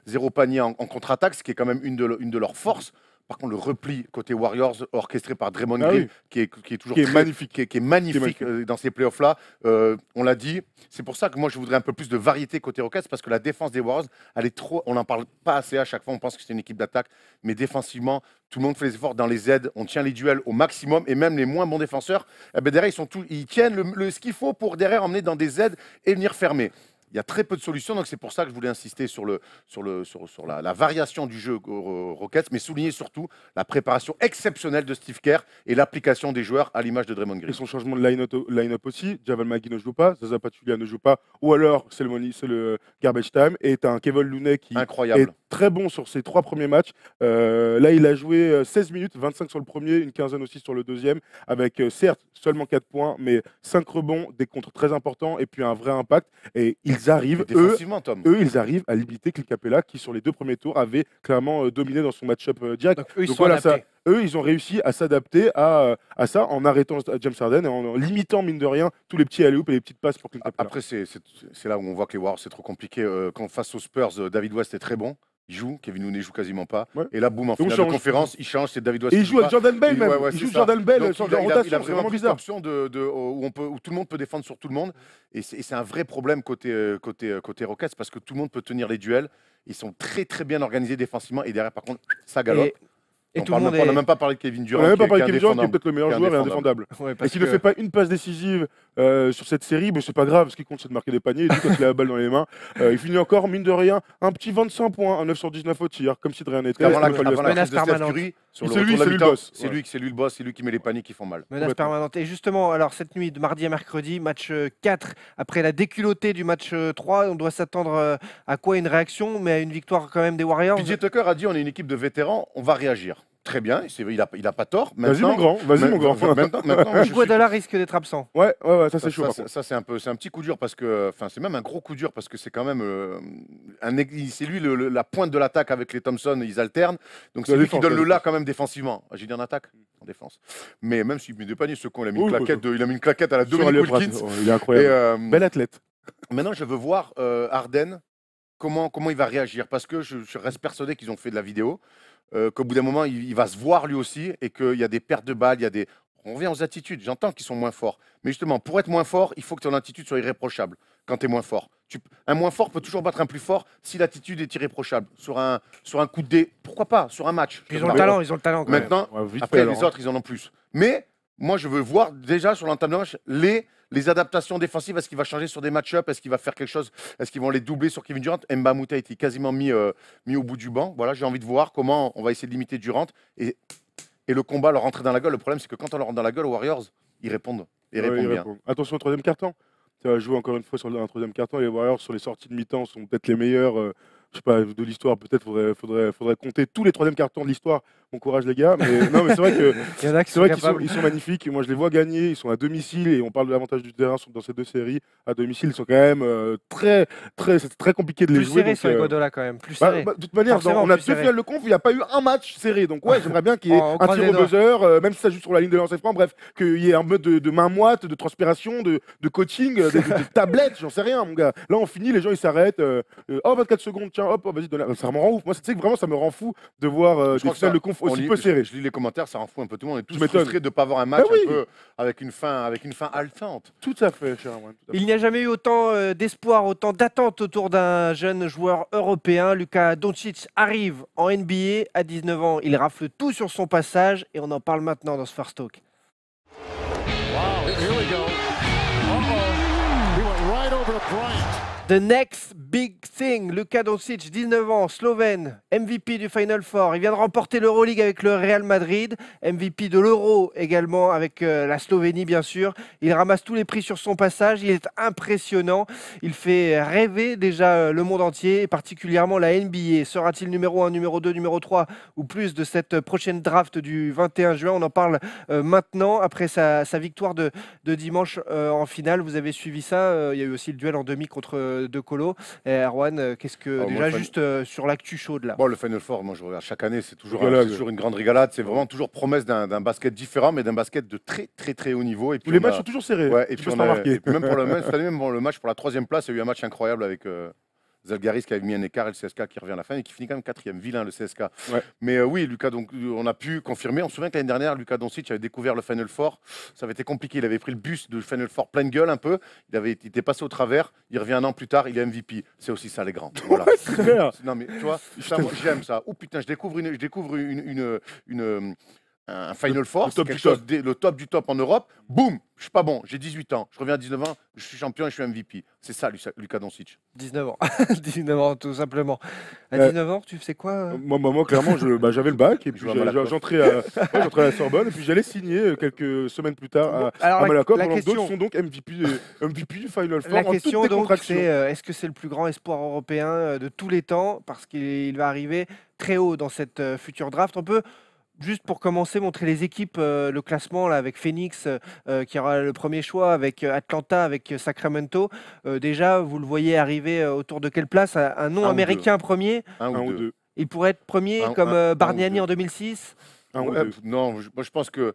zéro panier en contre-attaque, ce qui est quand même une de leurs forces. Par contre, le repli côté Warriors, orchestré par Draymond Ah Green, oui. qui est toujours Qui est magnifique. qui est magnifique magnifique. dans ces playoffs-là, on l'a dit. C'est pour ça que moi, je voudrais un peu plus de variété côté Rockets, parce que la défense des Warriors, elle est trop. On n'en parle pas assez à chaque fois, on pense que c'est une équipe d'attaque, mais défensivement, tout le monde fait les efforts dans les aides, on tient les duels au maximum, et même les moins bons défenseurs, eh ben derrière, ils tiennent ce qu'il faut pour derrière emmener dans des aides et venir fermer. Il y a très peu de solutions, donc c'est pour ça que je voulais insister sur la variation du jeu Rockets, mais souligner surtout la préparation exceptionnelle de Steve Kerr et l'application des joueurs à l'image de Draymond Et Green. son changement de line-up aussi. Javal Magui ne joue pas, Zaza Pachulia ne joue pas, ou alors c'est le garbage time. Et tu as un Kevin Looney qui Incroyable. est très bon sur ses 3 premiers matchs. Là, il a joué 16 minutes, 25 sur le premier, une quinzaine aussi sur le deuxième, avec certes seulement 4 points, mais 5 rebonds, des contres très importants et puis un vrai impact. Et ils arrivent, Défensivement, Tom. ils arrivent à limiter Clint Capella qui, sur les 2 premiers tours, avait clairement dominé dans son match-up direct. Donc, eux, ils Donc sont voilà, adaptés. eux, ils ont réussi à s'adapter à ça en arrêtant James Harden et en limitant, mine de rien, tous les petits alley-oops et les petites passes pour Clint Capella. Après, c'est là où on voit que les Warriors, c'est trop compliqué. Quand face aux Spurs, David West est très bon. Il joue, Kevin Looney joue quasiment pas. Ouais. Et là, boum, en Et on finale de change. conférence, il change, c'est David West. Et il qui joue avec pas. Jordan Bell Et même. ouais, Il c'est joue ça. Jordan Bell Donc, sur il a la rotation, il a c'est vraiment vraiment pris cette bizarre. option où tout le monde peut défendre sur tout le monde. Et c'est un vrai problème côté Rockets parce que tout le monde peut tenir les duels. Ils sont très très bien organisés défensivement et derrière, par contre, ça galope. Et On tout le monde n'a est. même pas parlé de Kevin On Durant. n'a même pas qui parlé est de Kevin Durant, qui est indéfendable. peut-être le meilleur Qui est joueur et indéfendable. indéfendable. Ouais, Et parce s'il ne que- fait pas une passe décisive sur cette série, mais c'est pas grave, ce qui compte c'est de marquer des paniers. Et lui, quand il a la balle dans les mains, il finit encore, mine de rien, un petit 25 points, un 9 sur 19 au tir, comme si de rien n'était. Avant la Il fallait avant se la mettre. crise de Steph permanente. Curry, sur C'est le lui, retour de la c'est lui le mi-temps, boss. c'est lui le boss, c'est lui qui met les paniers qui font mal. Menace Complètement. permanente. Et justement, alors cette nuit, de mardi à mercredi, match 4, après la déculottée du match 3, on doit s'attendre à quoi? Une réaction, mais à une victoire quand même des Warriors. PJ Tucker a dit on est une équipe de vétérans, on va réagir. Très bien, il a pas tort. Vas-y, mon grand, vas-y, mon grand. Maintenant, moi, je suis- Iguodala risque d'être absent. Ouais, ça c'est chaud. par contre. Ça, c'est un petit coup dur parce que, enfin, c'est même un gros coup dur parce que c'est quand même c'est lui la pointe de l'attaque avec les Thompson, ils alternent. Donc c'est La lui qui défense, donne la le là défense. quand même défensivement. J'ai dit en attaque, en défense. Mais même s'il met des paniers, ce con, il a mis une Oui, claquette, il a mis une claquette à la Sur Dominique Elliott Wilkins. Pratt, il est Et, incroyable. Bel athlète. maintenant, je veux voir Harden, comment il va réagir. Parce que je reste persuadé qu'ils ont fait de la vidéo, qu'au bout d'un moment, il va se voir lui aussi et qu'il y a des pertes de balles, on revient aux attitudes. J'entends qu'ils sont moins forts. Mais justement, pour être moins fort, il faut que ton attitude soit irréprochable quand tu es moins fort. Un moins fort peut toujours battre un plus fort si l'attitude est irréprochable. Sur un coup de dé, pourquoi pas? Sur un match. Ils ont le talent, ils ont le talent quand même. Maintenant, Ouais, vite après, fait, les alors. autres, ils en ont plus. Mais moi, je veux voir déjà sur l'entame de match les adaptations défensives. Est-ce qu'il va changer sur des match-up? Est-ce qu'il va faire quelque chose? Est-ce qu'ils vont les doubler sur Kevin Durant? Mbah Moute a été quasiment mis au bout du banc. Voilà, j'ai envie de voir comment on va essayer de limiter Durant et le combat leur rentrer dans la gueule. Le problème, c'est que quand on leur rentre dans la gueule aux Warriors, ils répondent. Ils Ouais, répondent il bien. répond. Attention au troisième carton. Ça va jouer encore une fois sur un troisième carton. Les Warriors, sur les sorties de mi-temps, sont peut-être les meilleurs je sais pas, de l'histoire. Peut-être faudrait compter tous les troisièmes cartons de l'histoire. Bon courage, les gars. Mais, non, mais c'est vrai que Il y en a qui c'est sont vrai qu'ils capables. ils sont magnifiques. Moi, je les vois gagner. Ils sont à domicile et on parle de l'avantage du terrain dans ces deux séries. À domicile, ils sont quand même c'est très compliqué de les Plus jouer. serré Donc, sur les Godola quand même. Plus serré. de toute manière, Forcément on a plus 2 serré. finales de conf, il n'y a pas eu un match serré. Donc ouais, j'aimerais bien qu'il y ait On un croise tir les au doigts. buzzer, même si ça joue sur la ligne de lancer franc. Bref, qu'il y ait un mode de main moite, de transpiration, de coaching, de tablette, j'en sais rien, mon gars. Là, on finit, les gens ils s'arrêtent. Oh, 24 secondes, tiens, hop, vas-y, ça me rend ouf. Moi, tu sais que vraiment, ça me rend fou de voir Je des crois que finales ça- de conf aussi lit- peu serrées. je lis les commentaires, ça rend fou un peu tout le monde. On est tous Tu m'étonnes. frustrés de ne pas avoir un match oui. un peu avec une fin haletante. Tout à fait, cher Erwan, tout à fait. Il n'y a jamais eu autant d'espoir, autant d'attente autour d'un jeune joueur européen. Luka Doncic arrive en NBA à 19 ans. Il rafle tout sur son passage et on en parle maintenant dans ce First Talk. Wow, here we go. Uh-oh. He went right over Bryant. The next big thing, Luka Doncic, 19 ans, Slovène, MVP du Final Four. Il vient de remporter l'Euroleague avec le Real Madrid, MVP de l'Euro également avec la Slovénie bien sûr. Il ramasse tous les prix sur son passage, il est impressionnant. Il fait rêver déjà le monde entier, et particulièrement la NBA. Sera-t-il numéro 1, numéro 2, numéro 3 ou plus de cette prochaine draft du 21 juin? On en parle maintenant après sa victoire de dimanche en finale. Vous avez suivi ça, il y a eu aussi le duel en demi contre De Colo. Erwan, qu'est-ce que moi, déjà le fan- juste sur l'actu chaude là? Bon, le Final Four, moi je regarde chaque année, c'est toujours, Régalade. c'est toujours une grande régalade. C'est vraiment toujours promesse d'un basket différent, mais d'un basket de très très très haut niveau. Et puis Les on matchs a- sont toujours serrés. Ouais, et tu puis, peux on se a- remarquer. et puis même pour cette année, même pour le match pour la 3e place, il y a eu un match incroyable avec Zalgiris qui avait mis un écart et le CSKA qui revient à la fin et qui finit quand même 4e. Vilain le CSKA. Ouais. Mais oui, Lucas, donc, on a pu confirmer. On se souvient que l'année dernière, Luka Doncic avait découvert le Final Four. Ça avait été compliqué. Il avait pris le bus de Final Four pleine gueule un peu. Il était passé au travers. Il revient un an plus tard, il est MVP. C'est aussi ça les grands. Voilà. C'est clair. Non mais tu vois, ça, moi, j'aime ça. Oh putain, je découvre un Final Four, le c'est top quelque du top. chose le top du top en Europe. Boum, je suis pas bon, j'ai 18 ans, je reviens à 19 ans, je suis champion et je suis MVP. C'est ça, Luka Doncic. 19 ans. 19 ans tout simplement. À Euh, 19 ans, tu sais quoi Moi, clairement, j'avais le bac et puis Je joue à Malakoff. j'entrais à la Sorbonne et puis j'allais signer quelques semaines plus tard Alors, à Malakoff. la Pendant que question- d'autres sont donc MVP du Final Four La en toute question donc décontraction. c'est est-ce que c'est le plus grand espoir européen de tous les temps parce qu'il va arriver très haut dans cette future draft. On peut juste pour commencer montrer les équipes, le classement là avec Phoenix qui aura le premier choix, avec Atlanta, avec Sacramento. Déjà vous le voyez arriver autour de quelle place? Un nom Un ou américain premier. Un Un ou ou deux. deux. Il pourrait être premier Un- comme un ou Bargnani deux. en 2006. Un ou Ouais, deux. non, moi je pense que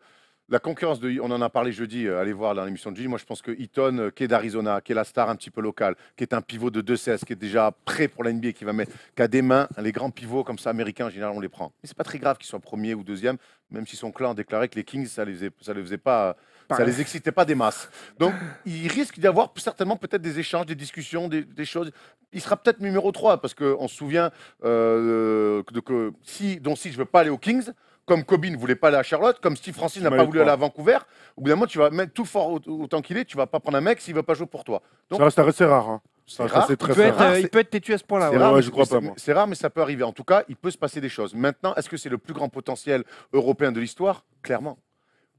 la concurrence on en a parlé jeudi, allez voir dans l'émission de jeudi. Moi je pense que Eaton, qui est d'Arizona, qui est la star un petit peu locale, qui est un pivot de 2-16, qui est déjà prêt pour la NBA, qui a des mains, les grands pivots comme ça américains en général on les prend. Mais c'est pas très grave qu'ils soient premier ou deuxième, même si son clan déclarait que les Kings ça les faisait pas. Ça les excitait pas des masses. Donc, il risque d'y avoir certainement peut-être des échanges, des discussions, des choses. Il sera peut-être numéro 3 parce qu'on se souvient que si Doncic ne veut pas aller aux Kings, comme Kobe ne voulait pas aller à Charlotte, comme Steve Francis n'a pas voulu aller à Vancouver, au bout d'un moment, tu vas mettre tout fort autant qu'il est, tu vas pas prendre un mec s'il ne veut pas jouer pour toi. Donc, Ça reste assez rare. Hein. c'est Ça reste rare. assez Il très peut, rare. être, rare, il peut être têtu à ce point-là. C'est ouais. rare, ouais, mais je crois c'est- pas, moi. C'est rare, mais ça peut arriver. En tout cas, il peut se passer des choses. Maintenant, est-ce que c'est le plus grand potentiel européen de l'histoire? Clairement.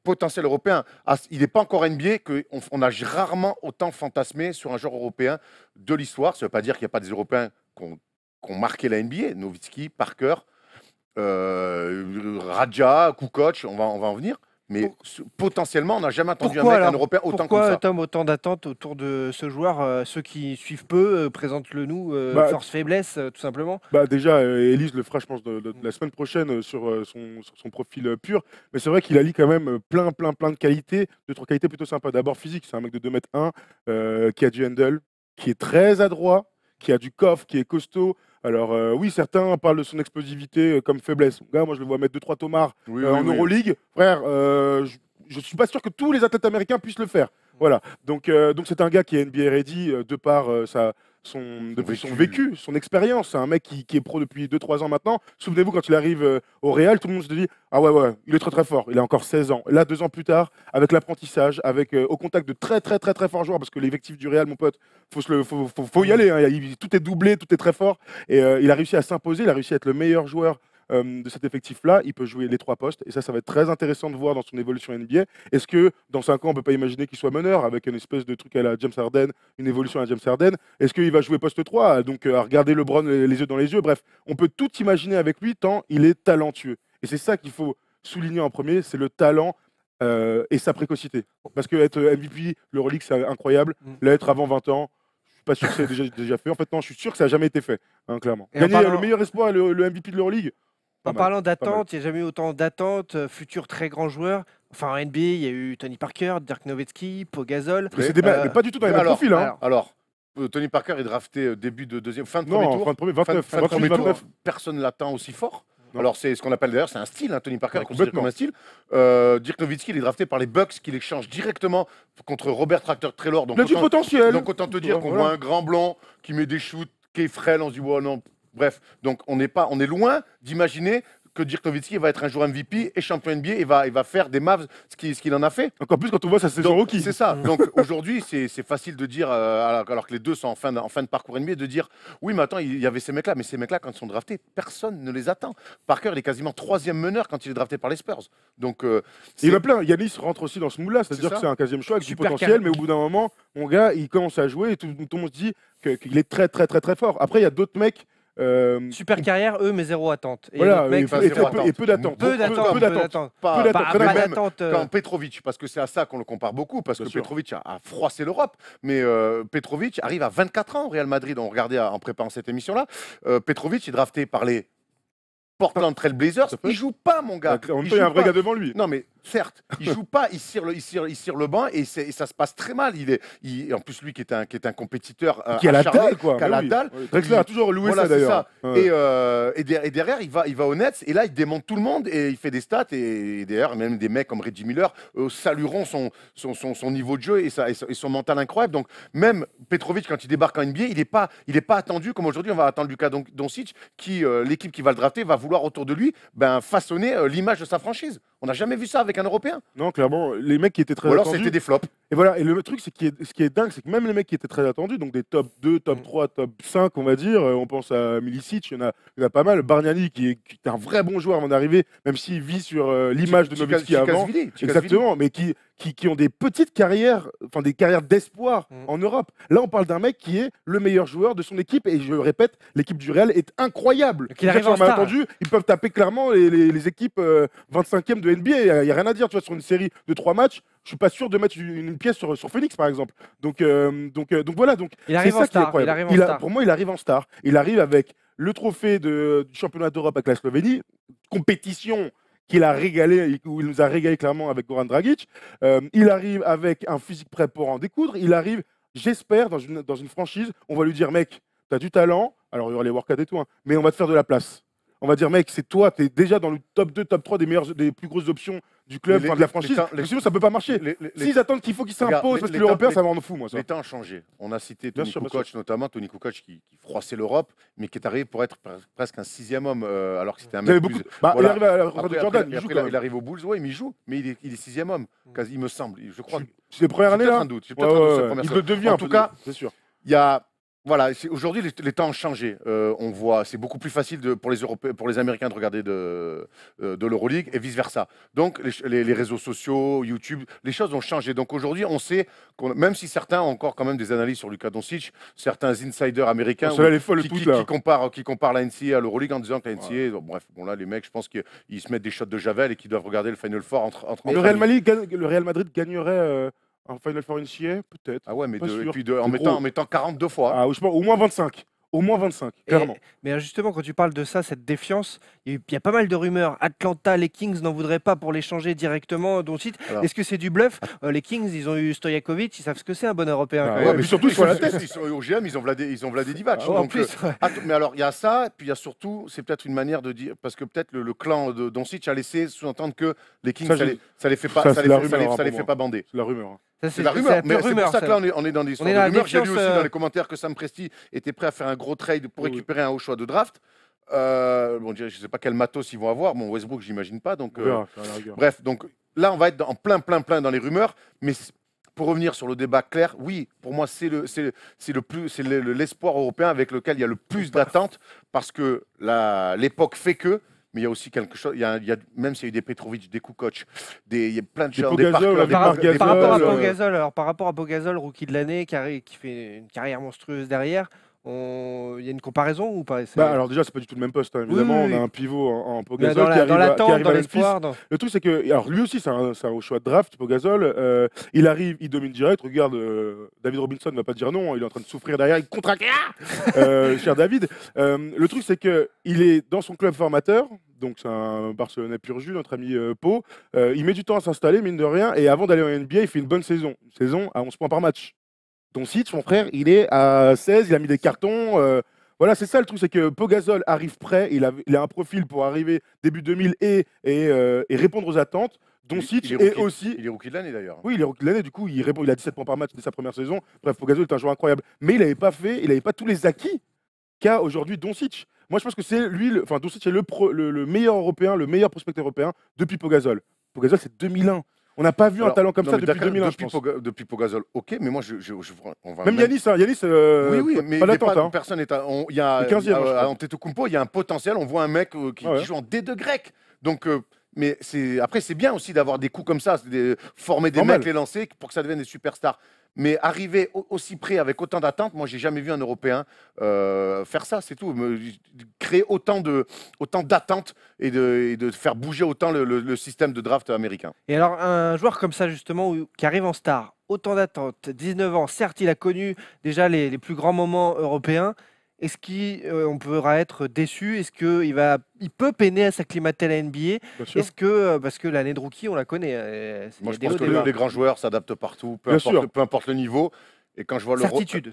Potentiel européen. Il n'est pas encore NBA, qu'on a rarement autant fantasmé sur un joueur européen de l'histoire. Ça ne veut pas dire qu'il n'y a pas des Européens qui ont marqué la NBA. Nowitzki, Parker, Radja, Kukoc, on va en venir. Mais potentiellement, on n'a jamais entendu Pourquoi, un mec, un alors Européen autant Pourquoi, comme ça. Tom, autant d'attentes autour de ce joueur? Ceux qui suivent peu, présentent-le nous, Bah, force-faiblesse, tout simplement. Bah déjà, Elise le fera, je pense, de la semaine prochaine sur son profil pur. Mais c'est vrai qu'il allie quand même plein de qualités, 2-3 qualités plutôt sympas. D'abord physique, c'est un mec de 2,1 m, qui a du handle, qui est très adroit, qui a du coffre, qui est costaud. Alors oui, certains parlent de son explosivité comme faiblesse. Mon gars, moi je le vois mettre 2-3 tomards Oui, en oui, oui. Euroleague. Frère, je suis pas sûr que tous les athlètes américains puissent le faire. Voilà. Donc c'est un gars qui est NBA ready de par son vécu, son expérience. C'est un mec qui est pro depuis 2-3 ans maintenant. Souvenez-vous, quand il arrive au Real, tout le monde se dit « Ah ouais, il est très très fort. Il a encore 16 ans. » Là, 2 ans plus tard, avec l'apprentissage, avec au contact de très forts joueurs, parce que l'effectif du Real, mon pote, faut y aller. Hein. Tout est doublé, tout est très fort. Et il a réussi à s'imposer. Il a réussi à être le meilleur joueur de cet effectif-là, il peut jouer les 3 postes. Et ça va être très intéressant de voir dans son évolution NBA. Est-ce que dans 5 ans, on ne peut pas imaginer qu'il soit meneur avec une espèce de truc à la James Harden, une évolution à James Harden? Est-ce qu'il va jouer poste 3, donc à regarder LeBron les yeux dans les yeux? Bref, on peut tout imaginer avec lui tant il est talentueux. Et c'est ça qu'il faut souligner en premier, c'est le talent et sa précocité. Parce que être MVP, l'Euroleague, c'est incroyable. L'être avant 20 ans, je suis pas sûr que c'est déjà fait. En fait, non, je suis sûr que ça n'a jamais été fait, hein, clairement. Et Gagner le meilleur espoir, le MVP de l'Euroleague. En parlant d'attente, il n'y a jamais eu autant d'attentes, futurs très grands joueurs. Enfin, en NBA, il y a eu Tony Parker, Dirk Nowitzki, Pau Gasol. Mais mais pas du tout dans les mêmes profils. Hein. Alors, Tony Parker est drafté début de deuxième, fin de premier tour. Fin de premier, 29. Fin de premier tour. Personne ne l'attend aussi fort. Non. Alors, c'est ce qu'on appelle d'ailleurs, c'est un style, hein, Tony Parker est considéré comme un style. Dirk Nowitzki, il est drafté par les Bucks, qui l'échangent directement contre Robert Tractor Traylor. Donc, il a du potentiel. Donc, autant te dire qu'on voit un grand blond qui met des shoots, qui est frêle, on se dit, oh, non. Bref, donc on est loin d'imaginer que Dirk Nowitzki va être un joueur MVP et champion NBA et va faire des Mavs ce qu'il en a fait. Encore plus quand on voit sa saison rookie. C'est ça. Donc aujourd'hui, c'est facile de dire, alors que les deux sont en fin de parcours NBA, de dire oui, mais attends, il y avait ces mecs-là. Mais ces mecs-là, quand ils sont draftés, personne ne les attend. Parker, il est quasiment 3e meneur quand il est drafté par les Spurs. Donc, il y en a plein. Yanis rentre aussi dans ce moule-là. C'est-à-dire que c'est un 15e choix avec du potentiel, mais au bout d'un moment, mon gars, il commence à jouer et tout le monde se dit qu'il est très, très, très, très fort. Après, il y a d'autres mecs. Super carrière, eux, mais zéro attente. Et voilà, et peu d'attente. Peu d'attente. Quand Petrovic, parce que c'est à ça qu'on le compare beaucoup, parce que Petrovic a froissé l'Europe, mais Petrovic arrive à 24 ans au Real Madrid. On regardait en préparant cette émission-là. Petrovic est drafté par les Portland Trail Blazers. Il joue pas, mon gars. En même temps, il y a un vrai gars devant lui. Non, mais certes, il joue pas, il cire le banc et ça se passe très mal. En plus, lui qui est un compétiteur qui a la dalle, quoi. Qui a la dalle. Drexler a toujours loué ça d'ailleurs. Et derrière, il va au Nets et là, il démonte tout le monde et il fait des stats. Et d'ailleurs, même des mecs comme Reggie Miller salueront son niveau de jeu et son mental incroyable. Donc, même Petrovic, quand il débarque en NBA, il n'est pas attendu comme aujourd'hui. On va attendre Luka Doncic, qui l'équipe qui va le drafter va vouloir autour de lui façonner l'image de sa franchise. On n'a jamais vu ça avec un Européen. Non, clairement, les mecs qui étaient très attendus. Ou alors c'était des flops. Et voilà, et le truc, ce qui est dingue, c'est que même les mecs qui étaient très attendus, donc des top 2, top 3, top 5, on va dire, on pense à Milicic, il y en a pas mal. Bargnani, qui est un vrai bon joueur avant d'arriver, même s'il vit sur l'image de Nowitzki avant. Exactement, mais qui ont des petites carrières, enfin des carrières d'espoir en Europe. Là, on parle d'un mec qui est le meilleur joueur de son équipe, et je répète, l'équipe du Real est incroyable. Ils peuvent taper clairement les équipes 25e de NBA, il n'y a rien à dire, tu vois, sur une série de 3 matchs. Je suis pas sûr de mettre une pièce sur Phoenix, par exemple. Donc voilà. Donc il arrive en star. Pour moi, il arrive en star. Il arrive avec le trophée du championnat d'Europe avec la Slovénie, compétition qu'il a régalé, où il nous a régalé clairement avec Goran Dragic. Il arrive avec un physique prêt pour en découdre. Il arrive, j'espère, dans une franchise, on va lui dire, mec, tu as du talent. Alors il y aura les workouts et tout, hein, mais on va te faire de la place. On va dire, mec, c'est toi, tu es déjà dans le top 2, top 3 des plus grosses options du club, de la franchise. Sinon, ça ne peut pas marcher. S'ils attendent qu'il faut qu'ils s'imposent parce que l'Européen, ça va en fou, moi. Ça. Les temps ont changé. On a cité Tony Kukoc, notamment Tony Kukoc qui froissait l'Europe, mais qui est arrivé pour être presque un 6e homme, alors que c'était un mec plus... Il arrive à la retraite de Jordan. Il arrive au Bulls, mais il joue, mais il est 6e homme, il me semble. Je crois. C'est les premières années, là. J'ai peut-être un doute. Il le devient, en tout cas, c'est sûr. Il y a... Voilà, aujourd'hui les temps ont changé. On voit, c'est beaucoup plus facile pour les Américains de regarder de l'Euroleague et vice versa. Donc les réseaux sociaux, YouTube, les choses ont changé. Donc aujourd'hui, on sait même si certains ont encore quand même des analyses sur Luka Doncic, certains insiders américains qui comparent la NCAA à l'Euroleague en disant que la NCAA, bref, là les mecs, je pense qu'ils se mettent des shots de javel et qu'ils doivent regarder le Final Four entre le Real Madrid gagnerait. Un Final Four NCAA, peut-être. Ah ouais, mais en mettant 42 fois. Ah, je pense au moins 25. Au moins 25, clairement. Mais justement, quand tu parles de ça, cette défiance, il y a pas mal de rumeurs. Atlanta, les Kings n'en voudraient pas pour l'échanger directement. Est-ce que c'est du bluff? Les Kings, ils ont eu Stojakovic, ils savent ce que c'est un bon Européen. Mais surtout, sur la tête. Au GM, ils ont vladé Divac. Mais alors, il y a ça, puis il y a surtout, c'est peut-être une manière de dire, parce que peut-être le clan de Doncic a laissé sous-entendre que les Kings, ça les fait pas bander. C'est la rumeur. C'est la rumeur, mais c'est pour ça que là on est dans des histoires de rumeurs. J'ai lu aussi dans les commentaires que Sam Presti était prêt à faire un gros trade pour récupérer un haut choix de draft. Je ne sais pas quel matos ils vont avoir. Bon, Westbrook, j'imagine pas. Donc, bref, donc là on va être en plein dans les rumeurs. Mais pour revenir sur le débat clair, oui, pour moi c'est l'espoir européen avec lequel il y a le plus d'attentes parce que l'époque fait que. mais il y a aussi quelque chose. Même s'il y a eu des Petrovic, des Kukoc, il y a plein de Des gens, Pogazol, Par rapport à Pogazol, Pogazol, alors par rapport à Pogazol, rookie de l'année, qui fait une carrière monstrueuse derrière, il y a une comparaison ou pas? Alors déjà, c'est pas du tout le même poste, hein, évidemment. Oui. On a un pivot en Mais Pogazol dans l'attente, qui arrive dans à Memphis. l'espoir. Le truc, c'est que alors lui aussi, c'est un haut choix de draft, Pogazol. Il arrive, il domine direct. Regarde, David Robinson ne va pas dire non. Il est en train de souffrir derrière. Il contracte. Cher David. Le truc, c'est que il est dans son club formateur. Donc c'est un Barcelonais pur jus, notre ami Pau. Il met du temps à s'installer, mine de rien. Et avant d'aller en NBA, il fait une bonne saison. Une saison à 11 points par match. Doncic, mon frère, il est à 16. Il a mis des cartons. Voilà, c'est ça le truc, c'est que Pogazol arrive prêt, il a un profil pour arriver début 2000 et répondre aux attentes. Doncic est aussi... Il est rookie de l'année d'ailleurs. Oui, il est rookie de l'année, du coup, il a 17 points par match dès sa première saison. Bref, Pogazol est un joueur incroyable. Mais il n'avait pas tous les acquis qu'a aujourd'hui Doncic. Moi, je pense que c'est lui, Doncic est le meilleur européen, le meilleur prospect européen depuis Pogazol. Pogazol, c'est 2001. On n'a pas vu un talent comme ça depuis 2001, je pense. Depuis Pogazol, ok, mais moi, on va même Yanis, oui, mais pas d'attente. Personne n'est... Il y a à Antetokounmpo, il y a un potentiel. On voit un mec qui joue en D2 grec. Donc, mais après, c'est bien aussi d'avoir des coups comme ça, former des mecs, les lancer pour que ça devienne des superstars. Mais arriver aussi près avec autant d'attentes, moi, j'ai jamais vu un Européen faire ça, c'est tout. Créer autant d'attentes et de faire bouger autant le système de draft américain. Et alors, un joueur comme ça, justement, qui arrive en star, autant d'attentes, 19 ans, certes, il a connu déjà les plus grands moments européens. Est-ce qu'on pourra être déçu? Est-ce qu'il peut peiner à s'acclimater à la NBA? Est-ce que, parce que l'année de rookie, on la connaît. Moi, je pense que les grands joueurs s'adaptent partout, peu importe le niveau. Et quand je vois certitude.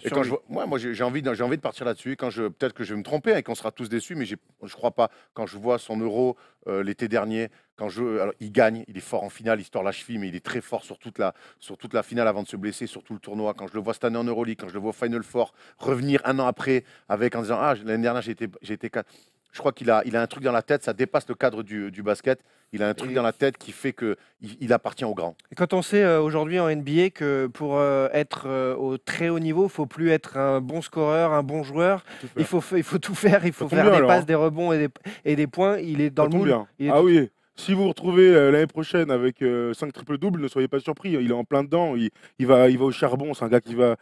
Moi, j'ai envie de partir là-dessus. Peut-être que je vais me tromper et qu'on sera tous déçus, mais je crois pas. Quand je vois son Euro l'été dernier, alors, il gagne, il est fort en finale, il se tord la cheville, mais il est très fort sur toute la finale avant de se blesser, sur tout le tournoi. Quand je le vois cette année en Euroleague, quand je le vois au Final Four, revenir un an après en disant l'année dernière j'ai été 4. Je crois qu'il a un truc dans la tête, ça dépasse le cadre du basket. Il a un truc dans la tête qui fait qu'il appartient aux grands. Et quand on sait aujourd'hui en NBA que pour être au très haut niveau, il ne faut plus être un bon scoreur, un bon joueur. Il faut tout faire. Il faut faire des passes, des rebonds et des points. Il est dans le moule. Oui. Si vous vous retrouvez l'année prochaine avec 5 triple-doubles, ne soyez pas surpris. Il est en plein dedans. Il va au charbon. C'est un gars qui va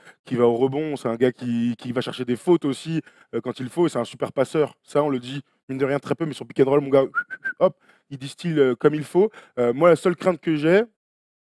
au rebond. C'est un gars qui va chercher des fautes aussi quand il faut. C'est un super passeur. Ça, on le dit, mine de rien, très peu. Mais sur pick and roll, mon gars, hop, il distille comme il faut. Moi, la seule crainte que j'ai,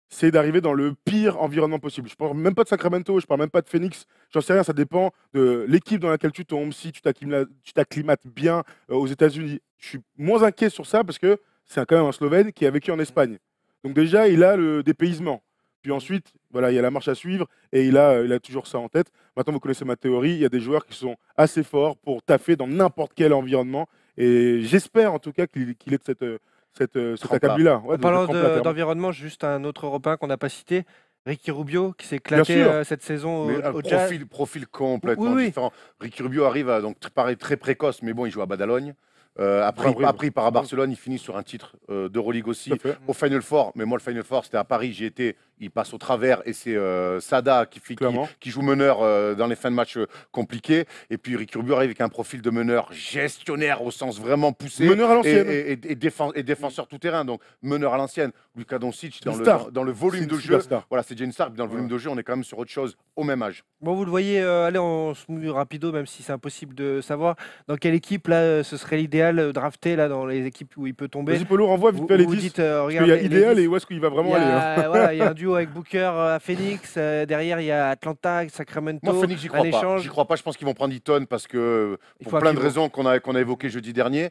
c'est d'arriver dans le pire environnement possible. Je parle même pas de Sacramento, je parle même pas de Phoenix. J'en sais rien, ça dépend de l'équipe dans laquelle tu tombes. Si tu t'acclimates bien aux États-Unis, je suis moins inquiet sur ça parce que c'est quand même un Slovène qui a vécu en Espagne. Donc déjà, il a le dépaysement. Puis ensuite, voilà, il y a la marche à suivre et il a toujours ça en tête. Maintenant, vous connaissez ma théorie. Il y a des joueurs qui sont assez forts pour taffer dans n'importe quel environnement. Et j'espère en tout cas qu'il est de cet acabit-là. En parlant d'environnement, juste un autre Européen qu'on n'a pas cité, Ricky Rubio, qui s'est éclaté cette saison au Jazz. Profil complètement différent. Ricky Rubio arrive à paraît très précoce, mais bon, il joue à Badalogne. Après, il part à Barcelone, il finit sur un titre d'Euroleague aussi. Au Final Four, mais moi, le Final Four, c'était à Paris, j'y étais. Il passe au travers et c'est Sada qui joue meneur dans les fins de match compliqués. Et puis Ricky Rubio arrive avec un profil de meneur gestionnaire au sens vraiment poussé. Meneur à l'ancienne. Et défenseur tout-terrain, donc meneur à l'ancienne. Luka Doncic, dans le volume de jeu. Voilà, c'est déjà une star. Dans le volume de jeu, on est quand même sur autre chose au même âge. Bon, vous le voyez, allez, on se mouille rapido, même si c'est impossible de savoir dans quelle équipe là ce serait l'idéal drafté là, dans les équipes où il peut tomber. Vas-y, Polo, renvoie vite fait les 10. Il y a idéal et où est-ce qu'il va vraiment aller. Voilà, il y a un duo avec Booker à Phoenix. Derrière, il y a Atlanta, Sacramento. Moi, Phoenix, j'y crois pas. J'y crois pas. Je pense qu'ils vont prendre Eaton parce que pour plein de raisons qu'on a évoquées jeudi dernier.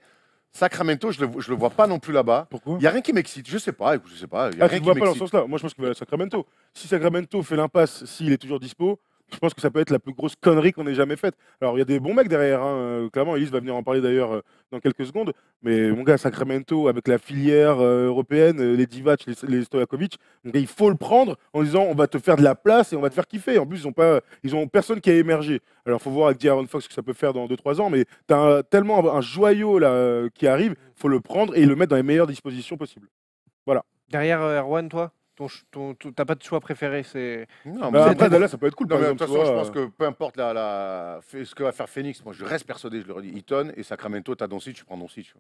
Sacramento, je le vois pas non plus là-bas. Pourquoi? Il y a rien qui m'excite. Je sais pas. Tu ne vois pas dans ce sens-là. Moi, je pense qu'il va à Sacramento. Si Sacramento fait l'impasse, s'il est toujours dispo, je pense que ça peut être la plus grosse connerie qu'on ait jamais faite. Alors, il y a des bons mecs derrière. Clairement, Elise va venir en parler d'ailleurs dans quelques secondes. Mais mon gars, Sacramento, avec la filière européenne, les Divac, les Stojakovic, il faut le prendre en disant on va te faire de la place et on va te faire kiffer. En plus, ils ont personne qui a émergé. Alors, il faut voir avec De'Aaron Fox ce que ça peut faire dans 2-3 ans. Mais tu as tellement un joyau là, qui arrive, il faut le prendre et le mettre dans les meilleures dispositions possibles. Voilà. Derrière Erwan, toi t'as pas de choix préféré, Non, mais après, là, ça peut être cool. Non, mais de toute façon, je pense que peu importe ce que va faire Phoenix, moi je reste persuadé, je le redis, Eaton et Sacramento, t'as Doncic, tu prends Doncic.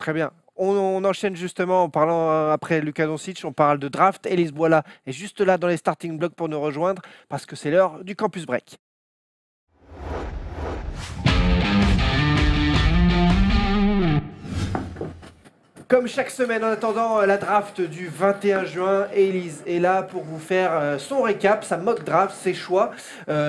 Très bien. On enchaîne justement en parlant, après Luka Doncic, on parle de draft. Elise Boila est juste là dans les starting blocks pour nous rejoindre parce que c'est l'heure du Campus Break. Comme chaque semaine, en attendant la draft du 21 juin, Elise est là pour vous faire son récap, sa mock draft, ses choix,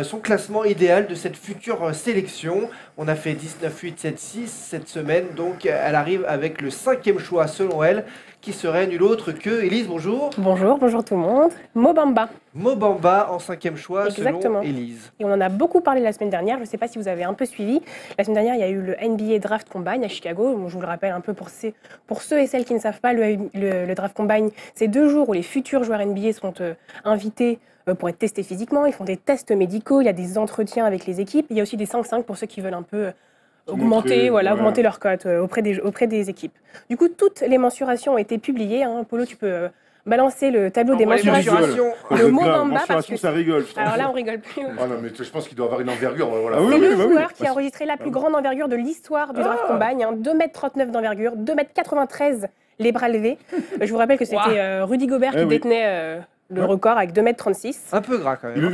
son classement idéal de cette future sélection. On a fait 19, 8, 7, 6 cette semaine, donc elle arrive avec le 5e choix selon elle, qui serait nul autre que Elise, bonjour. Bonjour tout le monde. Mo Bamba. Mo Bamba en 5e choix Exactement. selon Elise. Et on en a beaucoup parlé la semaine dernière, je ne sais pas si vous avez un peu suivi. La semaine dernière, il y a eu le NBA Draft Combine à Chicago. Bon, je vous le rappelle un peu pour ceux et celles qui ne savent pas, le Draft Combine, c'est 2 jours où les futurs joueurs NBA sont invités pour être testés physiquement. Ils font des tests médicaux, il y a des entretiens avec les équipes. Il y a aussi des 5-5 pour ceux qui veulent un peu augmenter leur cote auprès des équipes. Du coup, toutes les mensurations ont été publiées. Polo, tu peux balancer le tableau des mensurations. Le Mo Bamba, parce que ça rigole. alors là, on rigole plus. Ah non, mais je pense qu'il doit avoir une envergure. Voilà. C'est le joueur qui a enregistré la plus grande envergure de l'histoire du draft combine. 2,39 m d'envergure, 2,93 m les bras levés. Je vous rappelle que c'était Rudy Gobert qui détenait le record avec 2,36 m. Un peu gras quand même. Il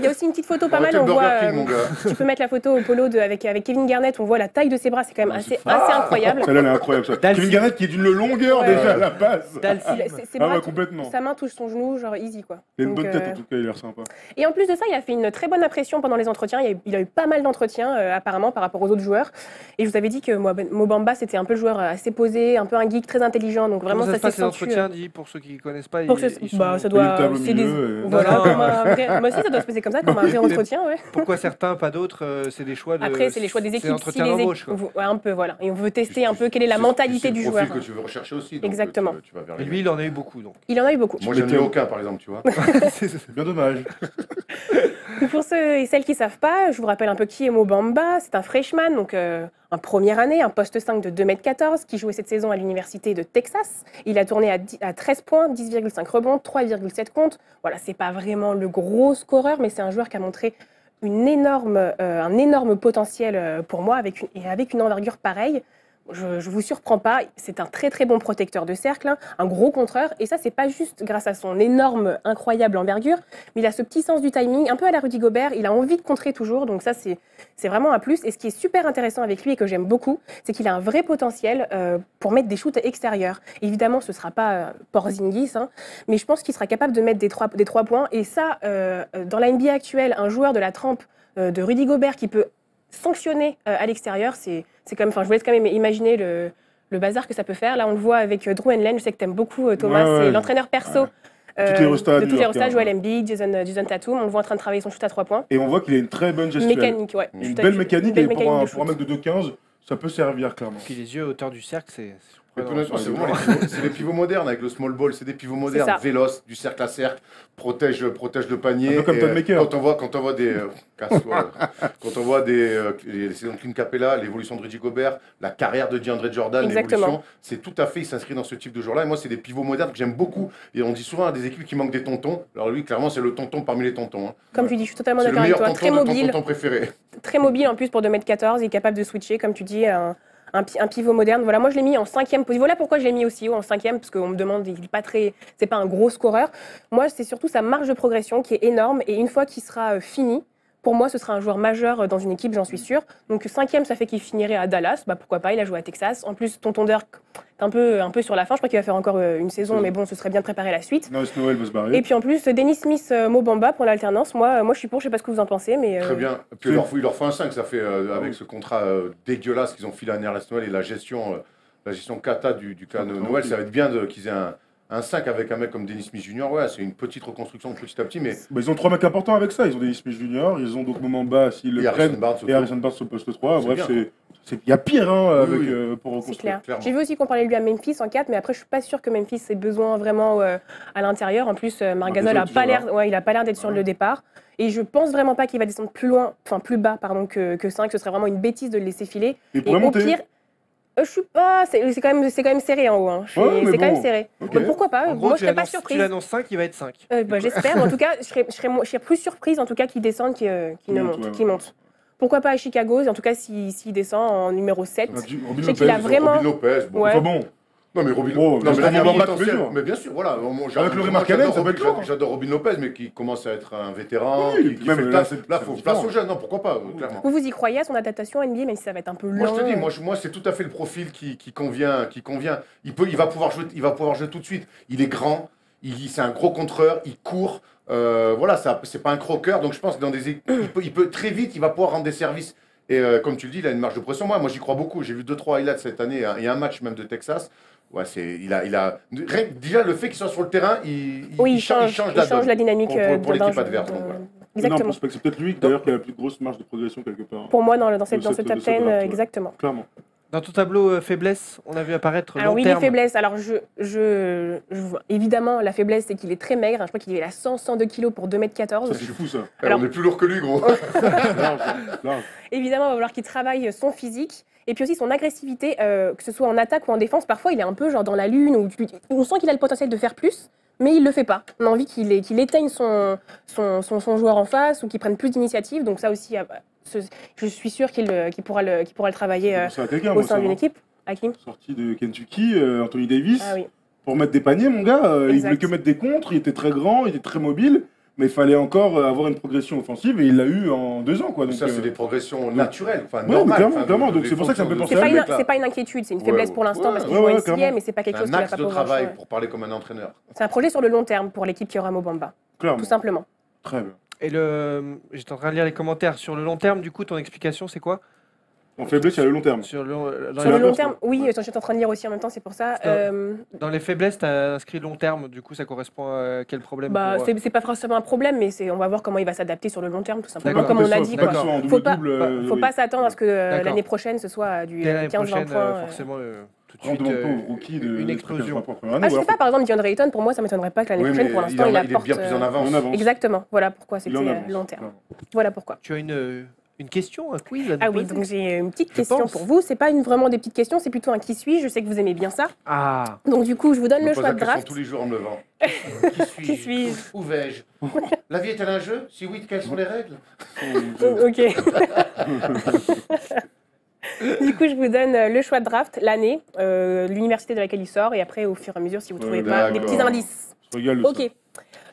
y a aussi une petite photo pas mal. On voit, tu peux mettre la photo au polo avec Kevin Garnett. On voit la taille de ses bras, c'est quand même assez incroyable. Celle-là, elle est incroyable. Kevin Garnett qui est d'une longueur déjà à la base. Complètement. Sa main touche son genou, genre easy quoi. Il a une bonne tête en tout cas, il a l'air sympa. Et en plus de ça, il a fait une très bonne impression pendant les entretiens. Il a eu pas mal d'entretiens apparemment par rapport aux autres joueurs. Et je vous avais dit que Mo Bamba, c'était un peu le joueur assez posé, un peu un geek très intelligent. Donc vraiment, ça s'est senti. Ces entretiens, pour ceux qui ne connaissent pas. Ça doit. Moi aussi, ça doit se passer comme ça, comme un vrai entretien. Ouais. Pourquoi certains, pas d'autres c'est des choix de. Après, c'est les choix des équipes. Si les équipes, un peu, voilà. Et on veut tester un peu quelle est la mentalité du joueur. C'est le profil que tu veux rechercher aussi. Exactement. Et lui, il en a eu beaucoup. Donc. Il en a eu beaucoup. Moi, j'en ai aucun, par exemple, tu vois. C'est bien dommage. Pour ceux et celles qui ne savent pas, je vous rappelle un peu qui est Mo Bamba. C'est un freshman, donc en première année, un poste 5 de 2,14 m, qui jouait cette saison à l'université de Texas. Il a tourné à 13 points, 10,5 rebonds, 3,7 comptes. Voilà, c'est pas vraiment le gros scoreur, mais c'est un joueur qui a montré un énorme potentiel pour moi, avec une envergure pareille. Je ne vous surprends pas, c'est un très très bon protecteur de cercle, un gros contreur, et ça c'est pas juste grâce à son énorme, incroyable envergure, mais il a ce petit sens du timing, un peu à la Rudy Gobert, il a envie de contrer toujours, donc ça c'est vraiment un plus. Et ce qui est super intéressant avec lui et que j'aime beaucoup, c'est qu'il a un vrai potentiel pour mettre des shoots extérieurs. Évidemment, ce ne sera pas Porzingis, mais je pense qu'il sera capable de mettre des 3 points, et ça, dans la NBA actuelle, un joueur de la trempe de Rudy Gobert qui peut sanctionner à l'extérieur, c'est quand même, enfin, je vous laisse quand même imaginer le bazar que ça peut faire. Là, on le voit avec Drew Henlen, je sais que tu aimes beaucoup Thomas, c'est l'entraîneur perso de tous les restats, Joel Embiid, Jason Tatum. On le voit en train de travailler son shoot à 3 points. Et on voit qu'il a une très bonne gestuelle. Mécanique, ouais. Une belle mécanique, et pour un mec de 2,15, ça peut servir clairement. Puis les yeux à hauteur du cercle, c'est c'est les pivots modernes avec le small ball, c'est des pivots modernes, véloces, du cercle à cercle, protège le panier. Un peu comme Tom Maker. Quand on voit les saisons de Clint Capella, l'évolution de Rudy Gobert, la carrière de DeAndre Jordan, l'évolution, c'est tout à fait, il s'inscrit dans ce type de joueur-là. Et moi, c'est des pivots modernes que j'aime beaucoup. Et on dit souvent à des équipes qui manquent des tontons. Alors lui, clairement, c'est le tonton parmi les tontons. Comme tu dis, je suis totalement d'accord avec toi. Très mobile. Ton tonton préféré. Très mobile en plus pour 2,14 m, il est capable de switcher, comme tu dis. Un pivot moderne. Voilà, moi je l'ai mis en 5e position. Voilà pourquoi je l'ai mis aussi haut en 5e, parce qu'on me demande, c'est pas un gros scoreur. Moi, c'est surtout sa marge de progression qui est énorme, et une fois qu'il sera fini, pour moi, ce sera un joueur majeur dans une équipe, j'en suis sûre. Donc 5e, ça fait qu'il finirait à Dallas. Pourquoi pas, il a joué à Texas. En plus, tonton Dirk est un peu sur la fin. Je crois qu'il va faire encore une saison, mais bon, ce serait bien de préparer la suite. Non, Noël va se barrer. Et puis en plus, Dennis Smith, Mo Bamba pour l'alternance. Moi, je suis pour, je sais pas ce que vous en pensez, mais... Très bien. Puis il leur faut un 5, ça fait, avec ce contrat dégueulasse qu'ils ont filé à Nerlens Noël et la gestion cata du cas de Noël, ça va être bien qu'ils aient un 5 avec un mec comme Dennis Smith Jr., ouais, c'est une petite reconstruction petit à petit. Mais ils ont 3 mecs importants avec ça. Ils ont Dennis Smith Jr., ils ont donc Mo Bamba s'ils le prennent, et Harrison Barnes au poste 3. Bref, il y a pire pour reconstruire. C'est clair. J'ai vu aussi qu'on parlait de lui à Memphis en 4, mais après, je suis pas sûre que Memphis ait besoin vraiment à l'intérieur. En plus, Marc Gasol a pas l'air d'être sur le départ. Et je pense vraiment pas qu'il va descendre plus bas que 5. Ce serait vraiment une bêtise de le laisser filer. Et au pire... je suis pas. C'est quand même serré en haut. C'est quand même serré. Okay. Pourquoi pas? En gros, moi, je serais pas surprise. Si tu l'annonces 5, il va être 5. J'espère. En tout cas, je serais plus surprise en tout cas qu'il descende qu'il monte. Pourquoi pas à Chicago, en tout cas s'il descend en numéro 7. Robin Je sais qu'il a Lopez, vraiment... Robin Lopez, bon. Ouais. Enfin bon, Non mais Robin Bon, non, mais là, il y a un Robin Lopez, potentiel. bien sûr. Mais bien sûr, voilà. Avec le Markkanen, ça peut être lourd. J'adore Robin Lopez, mais qui commence à être un vétéran. Oui, qui même fait le là, taf. c'est- Là, c'est faut différent. place aux jeunes. Non, pourquoi pas, clairement. Vous y croyez à son adaptation à NBA, même si ça va être un peu long? Moi, je te dis, moi, c'est tout à fait le profil qui convient. Il va pouvoir jouer tout de suite. Il est grand, c'est un gros contreur, il court. Voilà, c'est pas un croqueur. Donc, je pense que il peut très vite, il va pouvoir rendre des services. Et comme tu le dis, il a une marge de pression. Moi, j'y crois beaucoup. J'ai vu 2-3 highlights cette année et un match même de Texas. Ouais, déjà le fait qu'il soit sur le terrain, il change la dynamique pour d'un l'équipe jeu. adverse. Donc, voilà. Exactement. Non, c'est peut-être lui d'ailleurs qui a la plus grosse marge de progression quelque part. Pour moi, dans ce De top cette 10, draft, ouais. exactement. Clairement. Dans ton tableau faiblesse, on a vu apparaître Alors long oui, terme. les faiblesses. Alors évidemment, la faiblesse, c'est qu'il est très maigre. Je crois qu'il est à 102 kg pour 2,14 Ça m. c'est fou ça. Alors- On est plus lourd que lui, gros. Large. Évidemment, il va falloir qu'il travaille son physique. Et puis aussi son agressivité, que ce soit en attaque ou en défense. Parfois, il est un peu genre dans la lune, où on sent qu'il a le potentiel de faire plus, mais il le fait pas. On a envie qu'il éteigne son joueur en face ou qu'il prenne plus d'initiative. Donc ça aussi, je suis sûre qu'il pourra le travailler Ça a quelqu'un, au moi, sein ça, d'une hein. équipe. Hakim. Sorti de Kentucky, Anthony Davis. Ah oui. Pour mettre des paniers, mon gars, il Exact. voulait que mettre des contres, il était très grand, il était très mobile, mais il fallait encore avoir une progression offensive et il l'a eu en 2 ans. Quoi. Donc, Ça, c'est des progressions naturelles, enfin Ouais, normales. clairement, enfin, clairement, de- donc des c'est pour ça que ça me fait fonctions penser de à ce mec-là. C'est pas une inquiétude, c'est une Ouais, faiblesse ouais. pour l'instant parce qu'il Ouais, joue ouais, en NCAA, clairement. mais c'est pas quelque chose C'est qu'il un va axe pas de pouvoir travail changer. pour parler comme un entraîneur. C'est un projet sur le long terme pour l'équipe qui aura Mo Bamba, Clairement. tout simplement. Très bien. Et j'étais en train de lire les commentaires. Sur le long terme, du coup, ton explication, c'est quoi? En faiblesse, il y a le long terme. Sur le, dans, Sur les, le long l'inverse, terme, quoi. oui, Ouais. je suis en train de lire aussi en même temps, c'est pour ça. dans les faiblesses, tu as inscrit long terme. Du coup, ça correspond à quel problème Bah, pour, c'est pas forcément un problème, mais on va voir comment il va s'adapter sur le long terme, tout simplement. D'accord. Comme on a dit, Pas quoi. que ce soit en Faut pas- double-double. Faut pas s'attendre à ce que D'accord. l'année prochaine ce soit du dès l'année 15-20 prochaine, points. forcément, tout de On suite, demande pas aux rookies de une explosion. Ah, je sais pas, par exemple, Dion Drayton, pour moi, ça m'étonnerait pas que l'année Oui, prochaine, mais pour l'instant, il il est apporte. bien plus en avance. En avance. Exactement, voilà pourquoi Il c'était en avance, long terme. clairement. Voilà pourquoi. Tu as une question, un quiz à nous Ah oui, poser donc j'ai une petite Je question pense. pour vous. C'est pas vraiment des petites questions, c'est plutôt un qui suis. Je sais que vous aimez bien ça. Ah, Donc du coup, je vous donne Je le me pose choix la de question draft. tous les jours en me levant. Qui suis-je? Où vais-je? La vie est-elle un jeu? Si oui, quelles sont les règles? Ok. Du coup, je vous donne le choix de draft, l'année, l'université de laquelle il sort, et après, au fur et à mesure, si vous ne trouvez pas, des d'accord. petits indices. Je rigole de ça. Ok.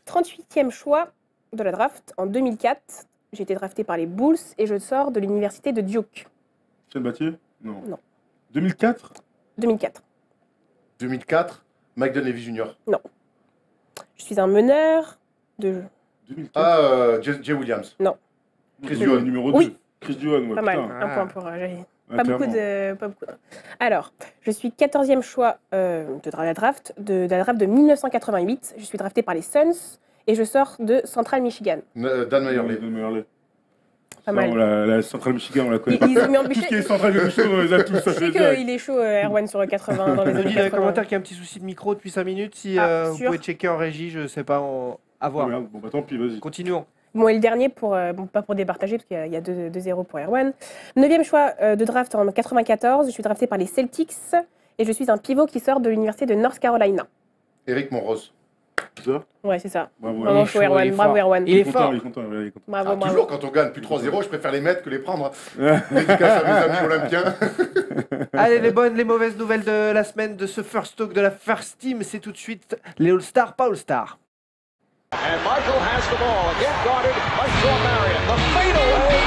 38e choix de la draft en 2004. J'ai été drafté par les Bulls et je sors de l'université de Duke. Michel Battier? Non. Non. 2004? 2004. 2004, Mike Dunleavy Jr. Je suis un meneur de jeu. 2004. Ah, Jay Williams. Chris Oui. Duhon, numéro 2. Oui. Chris Duhon, ouais, Pas mal. putain. Un point pour Jair. Ouais, Pas clairement. beaucoup. Alors, je suis 14e choix de la draft de 1988. Je suis drafté par les Suns et je sors de Central Michigan. Dan Meyerley. De Meyerley. Pas Ça, mal. la Centrale Michigan, on la connaît Il- pas. il- mais en Tout plus, ce qui est Centrale Michigan, on les a tous. je Ça sais fait direct. qu'il est chaud, Erwan, sur 80 dans les on nous années dit dans les 80. commentaires qu'il y a un petit souci de micro depuis 5 minutes. Si Ah, vous sûr. pouvez checker en régie, je sais pas, à voir. Merde, bon, bah tant pis, vas-y. Continuons. Bon, et le dernier, pas pour départager, parce qu'il y a 2-0 pour Erwan. 9e choix de draft en 94. Je suis drafté par les Celtics et je suis un pivot qui sort de l'université de North Carolina. Eric Monrose. C'est ça? Ouais, c'est ça. Bravo. Bravo, chaud, Erwan. il est Bravo, fort. Erwan. Il est content, fort. il est content, il est content. Bravo, Ah, bravo. toujours, quand on gagne plus 3-0, je préfère les mettre que les prendre. Dédicace à mes amis olympiens. Allez, les bonnes, les mauvaises nouvelles de la semaine de ce First Talk de la First Team, c'est tout de suite les All-Stars, pas All-Stars. And Michael has the ball. Again guarded by Shawn Marion. The fadeaway.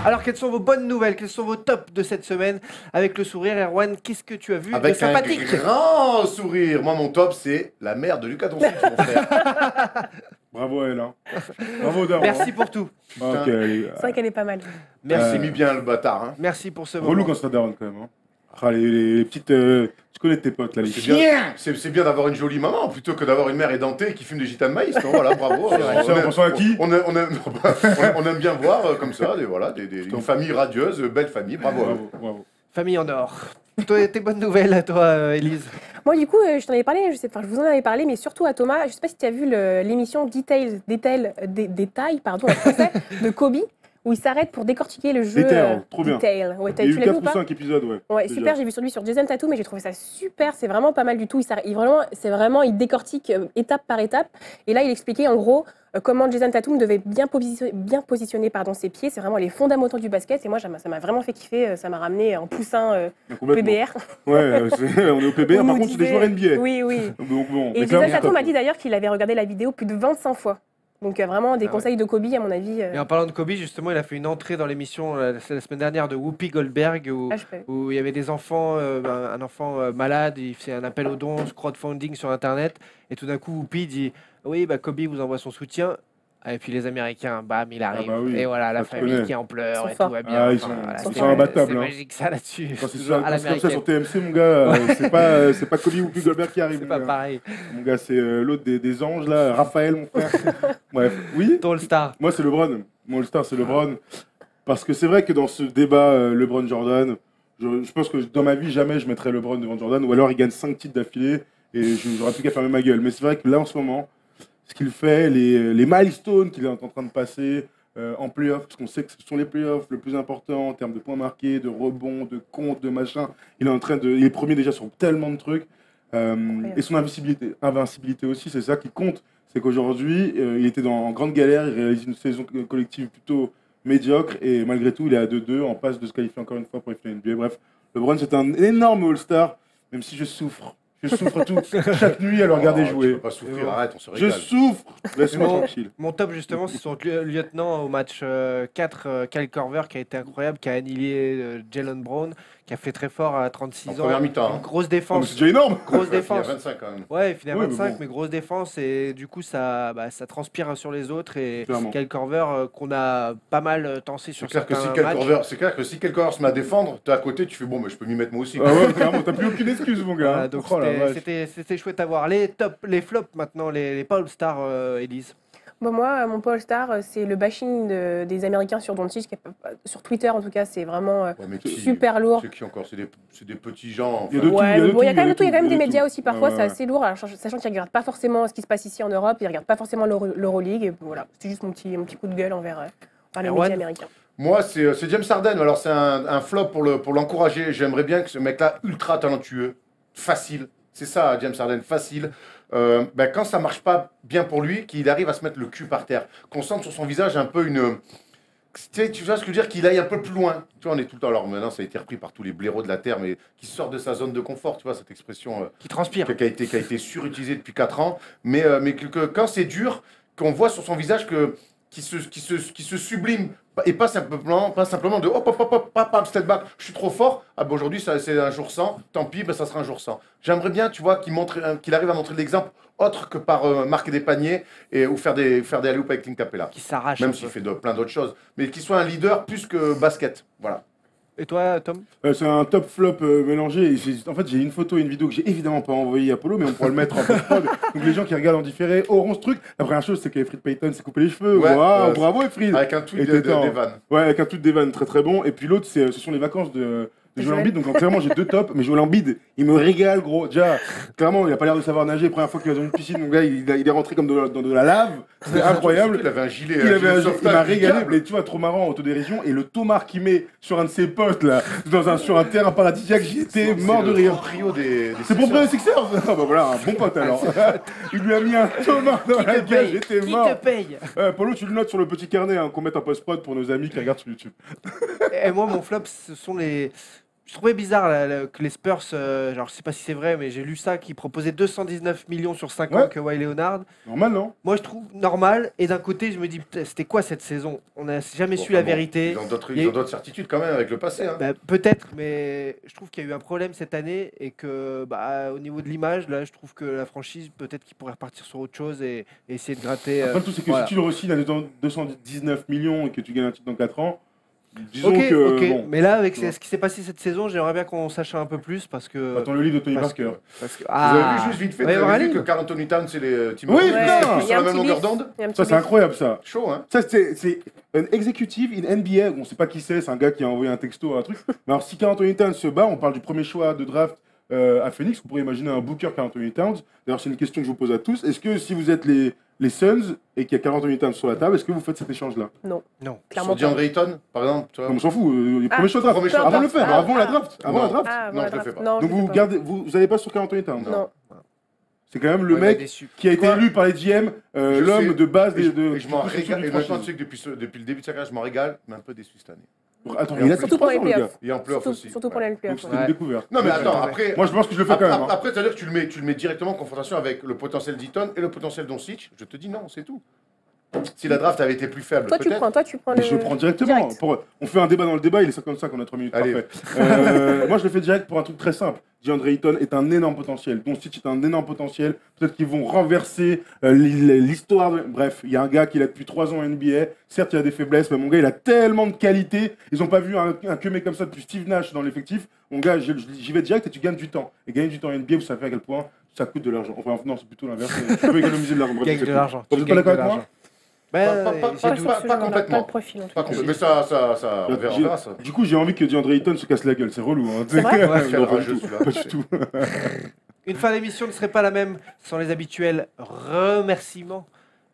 Alors, quelles sont vos bonnes nouvelles? Quels sont vos tops de cette semaine? Avec le sourire, Erwan, qu'est-ce que tu as vu de Avec un sympathique? grand sourire. Moi, mon top, c'est la mère de Lucas Doncic, mon frère. Bravo à elle. Hein. Bravo Daron. Merci pour tout. Ok, allez. C'est vrai qu'elle est pas mal. Il Merci. s'est mis bien, le bâtard. Hein. Merci pour ce Relou moment. quand c'est Daron quand même. Hein. Ah, les petites. Tu connais tes potes là, les C'est filles. bien, c'est bien d'avoir une jolie maman plutôt que d'avoir une mère édentée qui fume des gitas de maïs. Non, voilà, bravo. C'est vrai. Ça, on pense à qui On aime bien voir comme ça, une famille radieuse, belle famille. Bravo. à vous. Bravo, bravo. Famille en or. Toi, tes bonnes nouvelles à toi, Élise. Moi, du coup, je t'en avais parlé, je vous en avais parlé, mais surtout à Thomas. Je sais pas si tu as vu l'émission Détail, en français, de Kobe, où il s'arrête pour décortiquer le jeu. Detail, trop bien. Detail. Ouais, Il y a tu eu l'as vu 4 ou ou pas? 5 épisodes, ouais. Ouais, déjà. super, j'ai vu sur lui sur Jason Tatum, mais j'ai trouvé ça super, c'est vraiment pas mal du tout. Il décortique étape par étape. Et là, il expliquait en gros comment Jason Tatum devait bien positionner ses pieds. C'est vraiment les fondamentaux du basket. Et moi, ça m'a vraiment fait kiffer. Ça m'a ramené en poussin Complètement. PBR. Ouais, on est au PBR, On par nous contre, c'est des disait- joueurs NBA. Oui, oui. Donc bon, Et mais Jason clairement, Tatum top. a dit d'ailleurs qu'il avait regardé la vidéo plus de 25 fois. Donc vraiment des Ah ouais. conseils de Kobe, à mon avis. Et en parlant de Kobe, justement, il a fait une entrée dans l'émission la semaine dernière de Whoopi Goldberg où il y avait des enfants, un enfant malade, il fait un appel aux dons, crowdfunding sur Internet, et tout d'un coup, Whoopi dit oui, Kobe vous envoie son soutien. Et puis les Américains, bam, il arrive. bah oui, et voilà, la ça te famille connaît. qui est en pleurs Ils sont et forts. tout va bien. Ah, ils sont c'est imbattables, C'est hein. magique ça là-dessus. Quand c'est Toujours ça, à quand c'est comme ça sur l'américaine. TMC, mon gars, c'est pas Kobe ou Whoopi Goldberg qui arrive. C'est mon pas gars. pareil. Mon gars, c'est l'autre des anges, là, Raphaël, mon frère. Bref, oui. Ton All-Star. Moi, c'est LeBron. Mon All-Star, c'est LeBron. Parce que c'est vrai que dans ce débat LeBron-Jordan, je pense que dans ma vie, jamais je mettrais LeBron devant Jordan. Ou alors il gagne 5 titres d'affilée et j'aurais plus qu'à fermer ma gueule. Mais c'est vrai que là, en ce moment, ce qu'il fait, les milestones qu'il est en train de passer en playoff, parce qu'on sait que ce sont les playoffs le plus important en termes de points marqués, de rebonds, de comptes, de machin. Il est premier déjà sur tellement de trucs. Et son invincibilité aussi, c'est ça qui compte. C'est qu'aujourd'hui, il était en grande galère, il réalise une saison collective plutôt médiocre et malgré tout, il est à 2-2, en passe de se qualifier encore une fois pour les finales NBA. Bref, LeBron, c'est un énorme All-Star, même si je souffre. Je souffre tout, chaque nuit à le regarder Tu jouer. peux pas souffrir, arrête, on se Je régale. souffre. Laisse-moi Mon- tranquille. Mon top justement, c'est son lieutenant au match 4, Kyle Korver, qui a été incroyable, qui a annihilé Jalen Brown, qui a fait très fort à 36 En ans. première mi-temps, hein. Une grosse Non, mais défense. c'est déjà énorme. Grosse Il y a défense. 25 quand même. Ouais, il finit à Oui, mais 25, bon. mais grosse défense, et du coup ça transpire sur les autres. Et Clairement. Kyle Korver, qu'on a pas mal tensé C'est sur clair, que si certains matchs. c'est clair que si Kyle Korver se met à défendre, t'es à côté, tu fais bon, mais je peux m'y mettre moi aussi. Ah ouais, clairement, t'as plus aucune excuse, mon gars. Voilà, donc Oh la vache. c'était chouette à voir. Les flops maintenant, les pas All-Star, Elise. Bon, moi, mon Paul Star, c'est le bashing des Américains sur Doncic. Sur Twitter, en tout cas, c'est vraiment Ouais, mais qui- super lourd. C'est qui encore? C'est des petits gens. Il y a de tout, Ouais, mais bon, il y a quand même tout. Il y a quand même des de médias tout. aussi parfois, Ouais, c'est ouais. assez lourd. Alors, sachant qu'ils ne regardent pas forcément ce qui se passe ici en Europe, ils ne regardent pas forcément l'Euroleague. Et voilà, c'est juste mon petit coup de gueule envers les Erwan médias américains. Moi, c'est James Harden. Alors, c'est un flop pour l'encourager. J'aimerais bien que ce mec-là, ultra talentueux, facile, c'est ça, James Harden, facile. Quand ça marche pas bien pour lui, qu'il arrive à se mettre le cul par terre, qu'on sente sur son visage un peu une. Tu vois ce que je veux dire, qu'il aille un peu plus loin. Tu vois, on est tout le temps. Alors maintenant, ça a été repris par tous les blaireaux de la terre, mais qui sortent de sa zone de confort. Tu vois cette expression Qui transpire. qui a été surutilisée depuis 4 ans. Mais que quand c'est dur, qu'on voit sur son visage qui se sublime et pas simplement de hop, hop, hop, hop, hop, step back, je suis trop fort. Ah ben aujourd'hui c'est un jour sans, tant pis, ça sera un jour sans. J'aimerais bien, tu vois, qu'il arrive à montrer de l'exemple autre que par marquer des paniers ou faire des alley-oops avec Clint Capella. Qui s'arrache. Même un s'il peu. fait plein d'autres choses, mais qu'il soit un leader plus que basket. Voilà. Et toi, Tom? C'est un top flop mélangé. En fait, j'ai une photo et une vidéo que j'ai évidemment pas envoyée à Polo, mais on pourra le mettre en post-prod. Donc les gens qui regardent en différé auront ce truc. La première chose, c'est qu'Efrid Payton s'est coupé les cheveux. Ouais, Waouh, bravo Efrid. Avec un tweet Et t'étais en- d'Evan. Ouais, avec un tweet d'Evan très très bon. Et puis l'autre, ce sont les vacances de Joel Joel. Embiid. Donc clairement, j'ai 2 tops. Mais Joel Embiid, il me régale, gros. Déjà, clairement, il a pas l'air de savoir nager. Première fois qu'il va dans une piscine, mon gars, il est rentré comme dans de la lave. C'était incroyable. Il avait un gilet. Il m'a régalé, mais tu vois, trop marrant, autodérision. Et le tomard qu'il met sur un de ses potes, là, sur un terrain paradisiaque, j'étais mort de rire. Trio des C'est pour Sixers. les Sixers. Ah bah voilà, un bon pote alors. Il lui a mis un tomard dans Qui la te gueule, paye? j'étais Qui mort. te paye? Polo, tu le notes sur le petit carnet qu'on met en post-prod pour nos amis qui regardent sur YouTube. Et moi, mon flop, ce sont les. Je trouvais bizarre que les Spurs, genre, je sais pas si c'est vrai, mais j'ai lu ça, qui proposaient 219 millions sur 5 ans Ouais. que Kawhi Leonard. Normal, non? Moi, je trouve normal. Et d'un côté, je me dis, putain, c'était quoi cette saison? On n'a jamais Bon, su la enfin, bon, vérité. Ils ont d'autres Il y a- certitudes quand même avec le passé. Hein. Bah, peut-être, mais je trouve qu'il y a eu un problème cette année et que, au niveau de l'image, là, je trouve que la franchise, peut-être qu'il pourrait repartir sur autre chose et essayer de gratter. Après, le tout, c'est que voilà. si tu le re-signes à 219 millions et que tu gagnes un titre dans 4 ans, disons Ok, que. ok. Bon, Mais là, avec tu vois. ce qui s'est passé cette saison, j'aimerais bien qu'on sache un peu plus parce que. attends le livre de Tony parce Parker. parce que- Vous avez ah. vu juste vite fait, Ouais, vous avez vu Raleigh. que Karl Anthony Towns et les Timberwolves Oui, c'est putain. plus Il y sur a la un même petit longueur bif. d'onde. Il y a un petit Ça, c'est bif. incroyable, ça. Chaud, hein. Ça, c'est un executive in NBA. On sait pas qui c'est un gars qui a envoyé un texto, un truc. Mais alors, si Karl Anthony Towns se bat, on parle du premier choix de draft à Phoenix. Vous pourriez imaginer un Booker Karl Anthony Towns. D'ailleurs, c'est une question que je vous pose à tous. Est-ce que si vous êtes les les Suns et qu'il y a Carl Anthony Towns sur la table, est-ce que vous faites cet échange-là? Non. Non. Clairement Sur pas. DeAndre Ayton, par exemple, tu vois. On s'en fout, les premiers choix de draft. premier choix de Avant de le draft. faire, avant la draft. Avant Non. la draft. Ah, Non, voilà, je le fais draft. pas. Non, Donc je le vous fais gardez, vous allez pas sur Carl Anthony Towns. pas. Non. C'est quand même le Ouais, il m'a mec déçu. qui a été Quoi élu par les GM, Je l'homme sais. de base Et de. je m'en de construction régale. du Et maintenant, franchise. tu sais que depuis le début de sa carrière, je m'en régale, mais un peu déçu cette année. Attends, Et il a en plus, Surtout pour les ans, le gars. playoffs. Et en playoff aussi. Surtout pour Ouais. les Donc playoffs. c'était ouais. une découverte. Non, mais Ouais. attends, après. Moi je pense que je le fais quand même. Hein. Après, ça veut dire que tu le mets directement en confrontation avec le potentiel d'Eaton et le potentiel d'Doncic. Je te dis non, c'est tout. Si la draft avait été plus faible, Toi, tu peut-être. prends Mais le. je le prends directement. direct. On fait un débat dans le débat, il est 55, on a 3 minutes. Allez. Parfait. Moi je le fais direct pour un truc très simple. DeAndre Ayton est un énorme potentiel. Doncic est un énorme potentiel. Peut-être qu'ils vont renverser l'histoire. Bref, il y a un gars qui est là depuis 3 ans en NBA. Certes, il a des faiblesses, mais mon gars, il a tellement de qualité. Ils n'ont pas vu un mec comme ça depuis Steve Nash dans l'effectif. Mon gars, j'y vais direct et tu gagnes du temps. Et gagner du temps en NBA, vous savez à quel point ça coûte de l'argent. Enfin, non, c'est plutôt l'inverse. Tu peux économiser de l'argent. Bref, Gagne c'est de tout. l'argent. Vous êtes pas d'accord avec moi? Ben, Pas j'ai doute. pas complètement. Pas le profil, en tout Pas cas. complètement. Mais ça, on verra ça. Du coup, j'ai envie que DeAndre Ayton se casse la gueule. C'est relou. Hein. C'est vrai Ouais, Quel Non, pas rageux, du tout. celui-là. Pas du tout. Une fin d'émission ne serait pas la même sans les habituels remerciements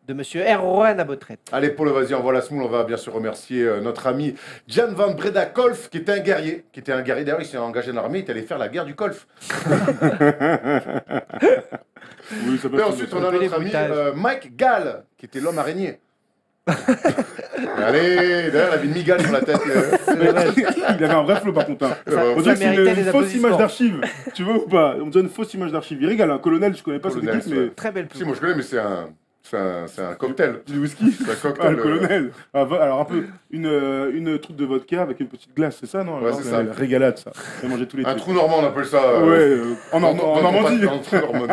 de Monsieur Erwan Abotret. Allez, pour le vas-y, envoie la smoule. On va bien sûr remercier notre ami Jan van Breda Kolf, qui était un guerrier. D'ailleurs, il s'est engagé dans l'armée, il est allé faire la guerre du Kolf. Oui, ça peut Et être ensuite, ça. on a peu les notre ami bruitages. Mike Gall, qui était l'homme araignée. Allez, d'ailleurs, il avait une migale sur la tête. Il avait un vrai flow par contre. Hein. On dirait que c'est méritait une des fausse applaudissements. image d'archive. Tu vois ou pas? On dirait une fausse image d'archive. Il régale. Un colonel, je connais pas cette Colonel, équipe, mais. Très belle Si, plume. moi je connais, mais c'est un cocktail. Du whisky. C'est un Ah, cocktail. le colonel. Ah, alors un peu une truc de vodka avec une petite glace, c'est ça non? Ouais, Alors, c'est ça. la régalade ça. J'ai mangé tous les Un trucs. trou normand, on appelle ça. Ouais, en Normandie. Un trou normand.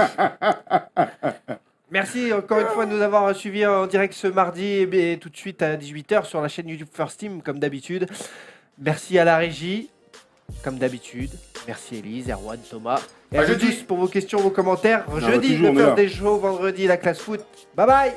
Merci encore une fois de nous avoir suivis en direct ce mardi et tout de suite à 18h sur la chaîne YouTube First Team comme d'habitude. Merci à la régie, comme d'habitude. Merci Élise, Erwan, Thomas. Et à À jeudi. tous pour vos questions, vos commentaires. Non, Jeudi, toujours, on le est là. First des shows, vendredi, la classe foot. Bye bye.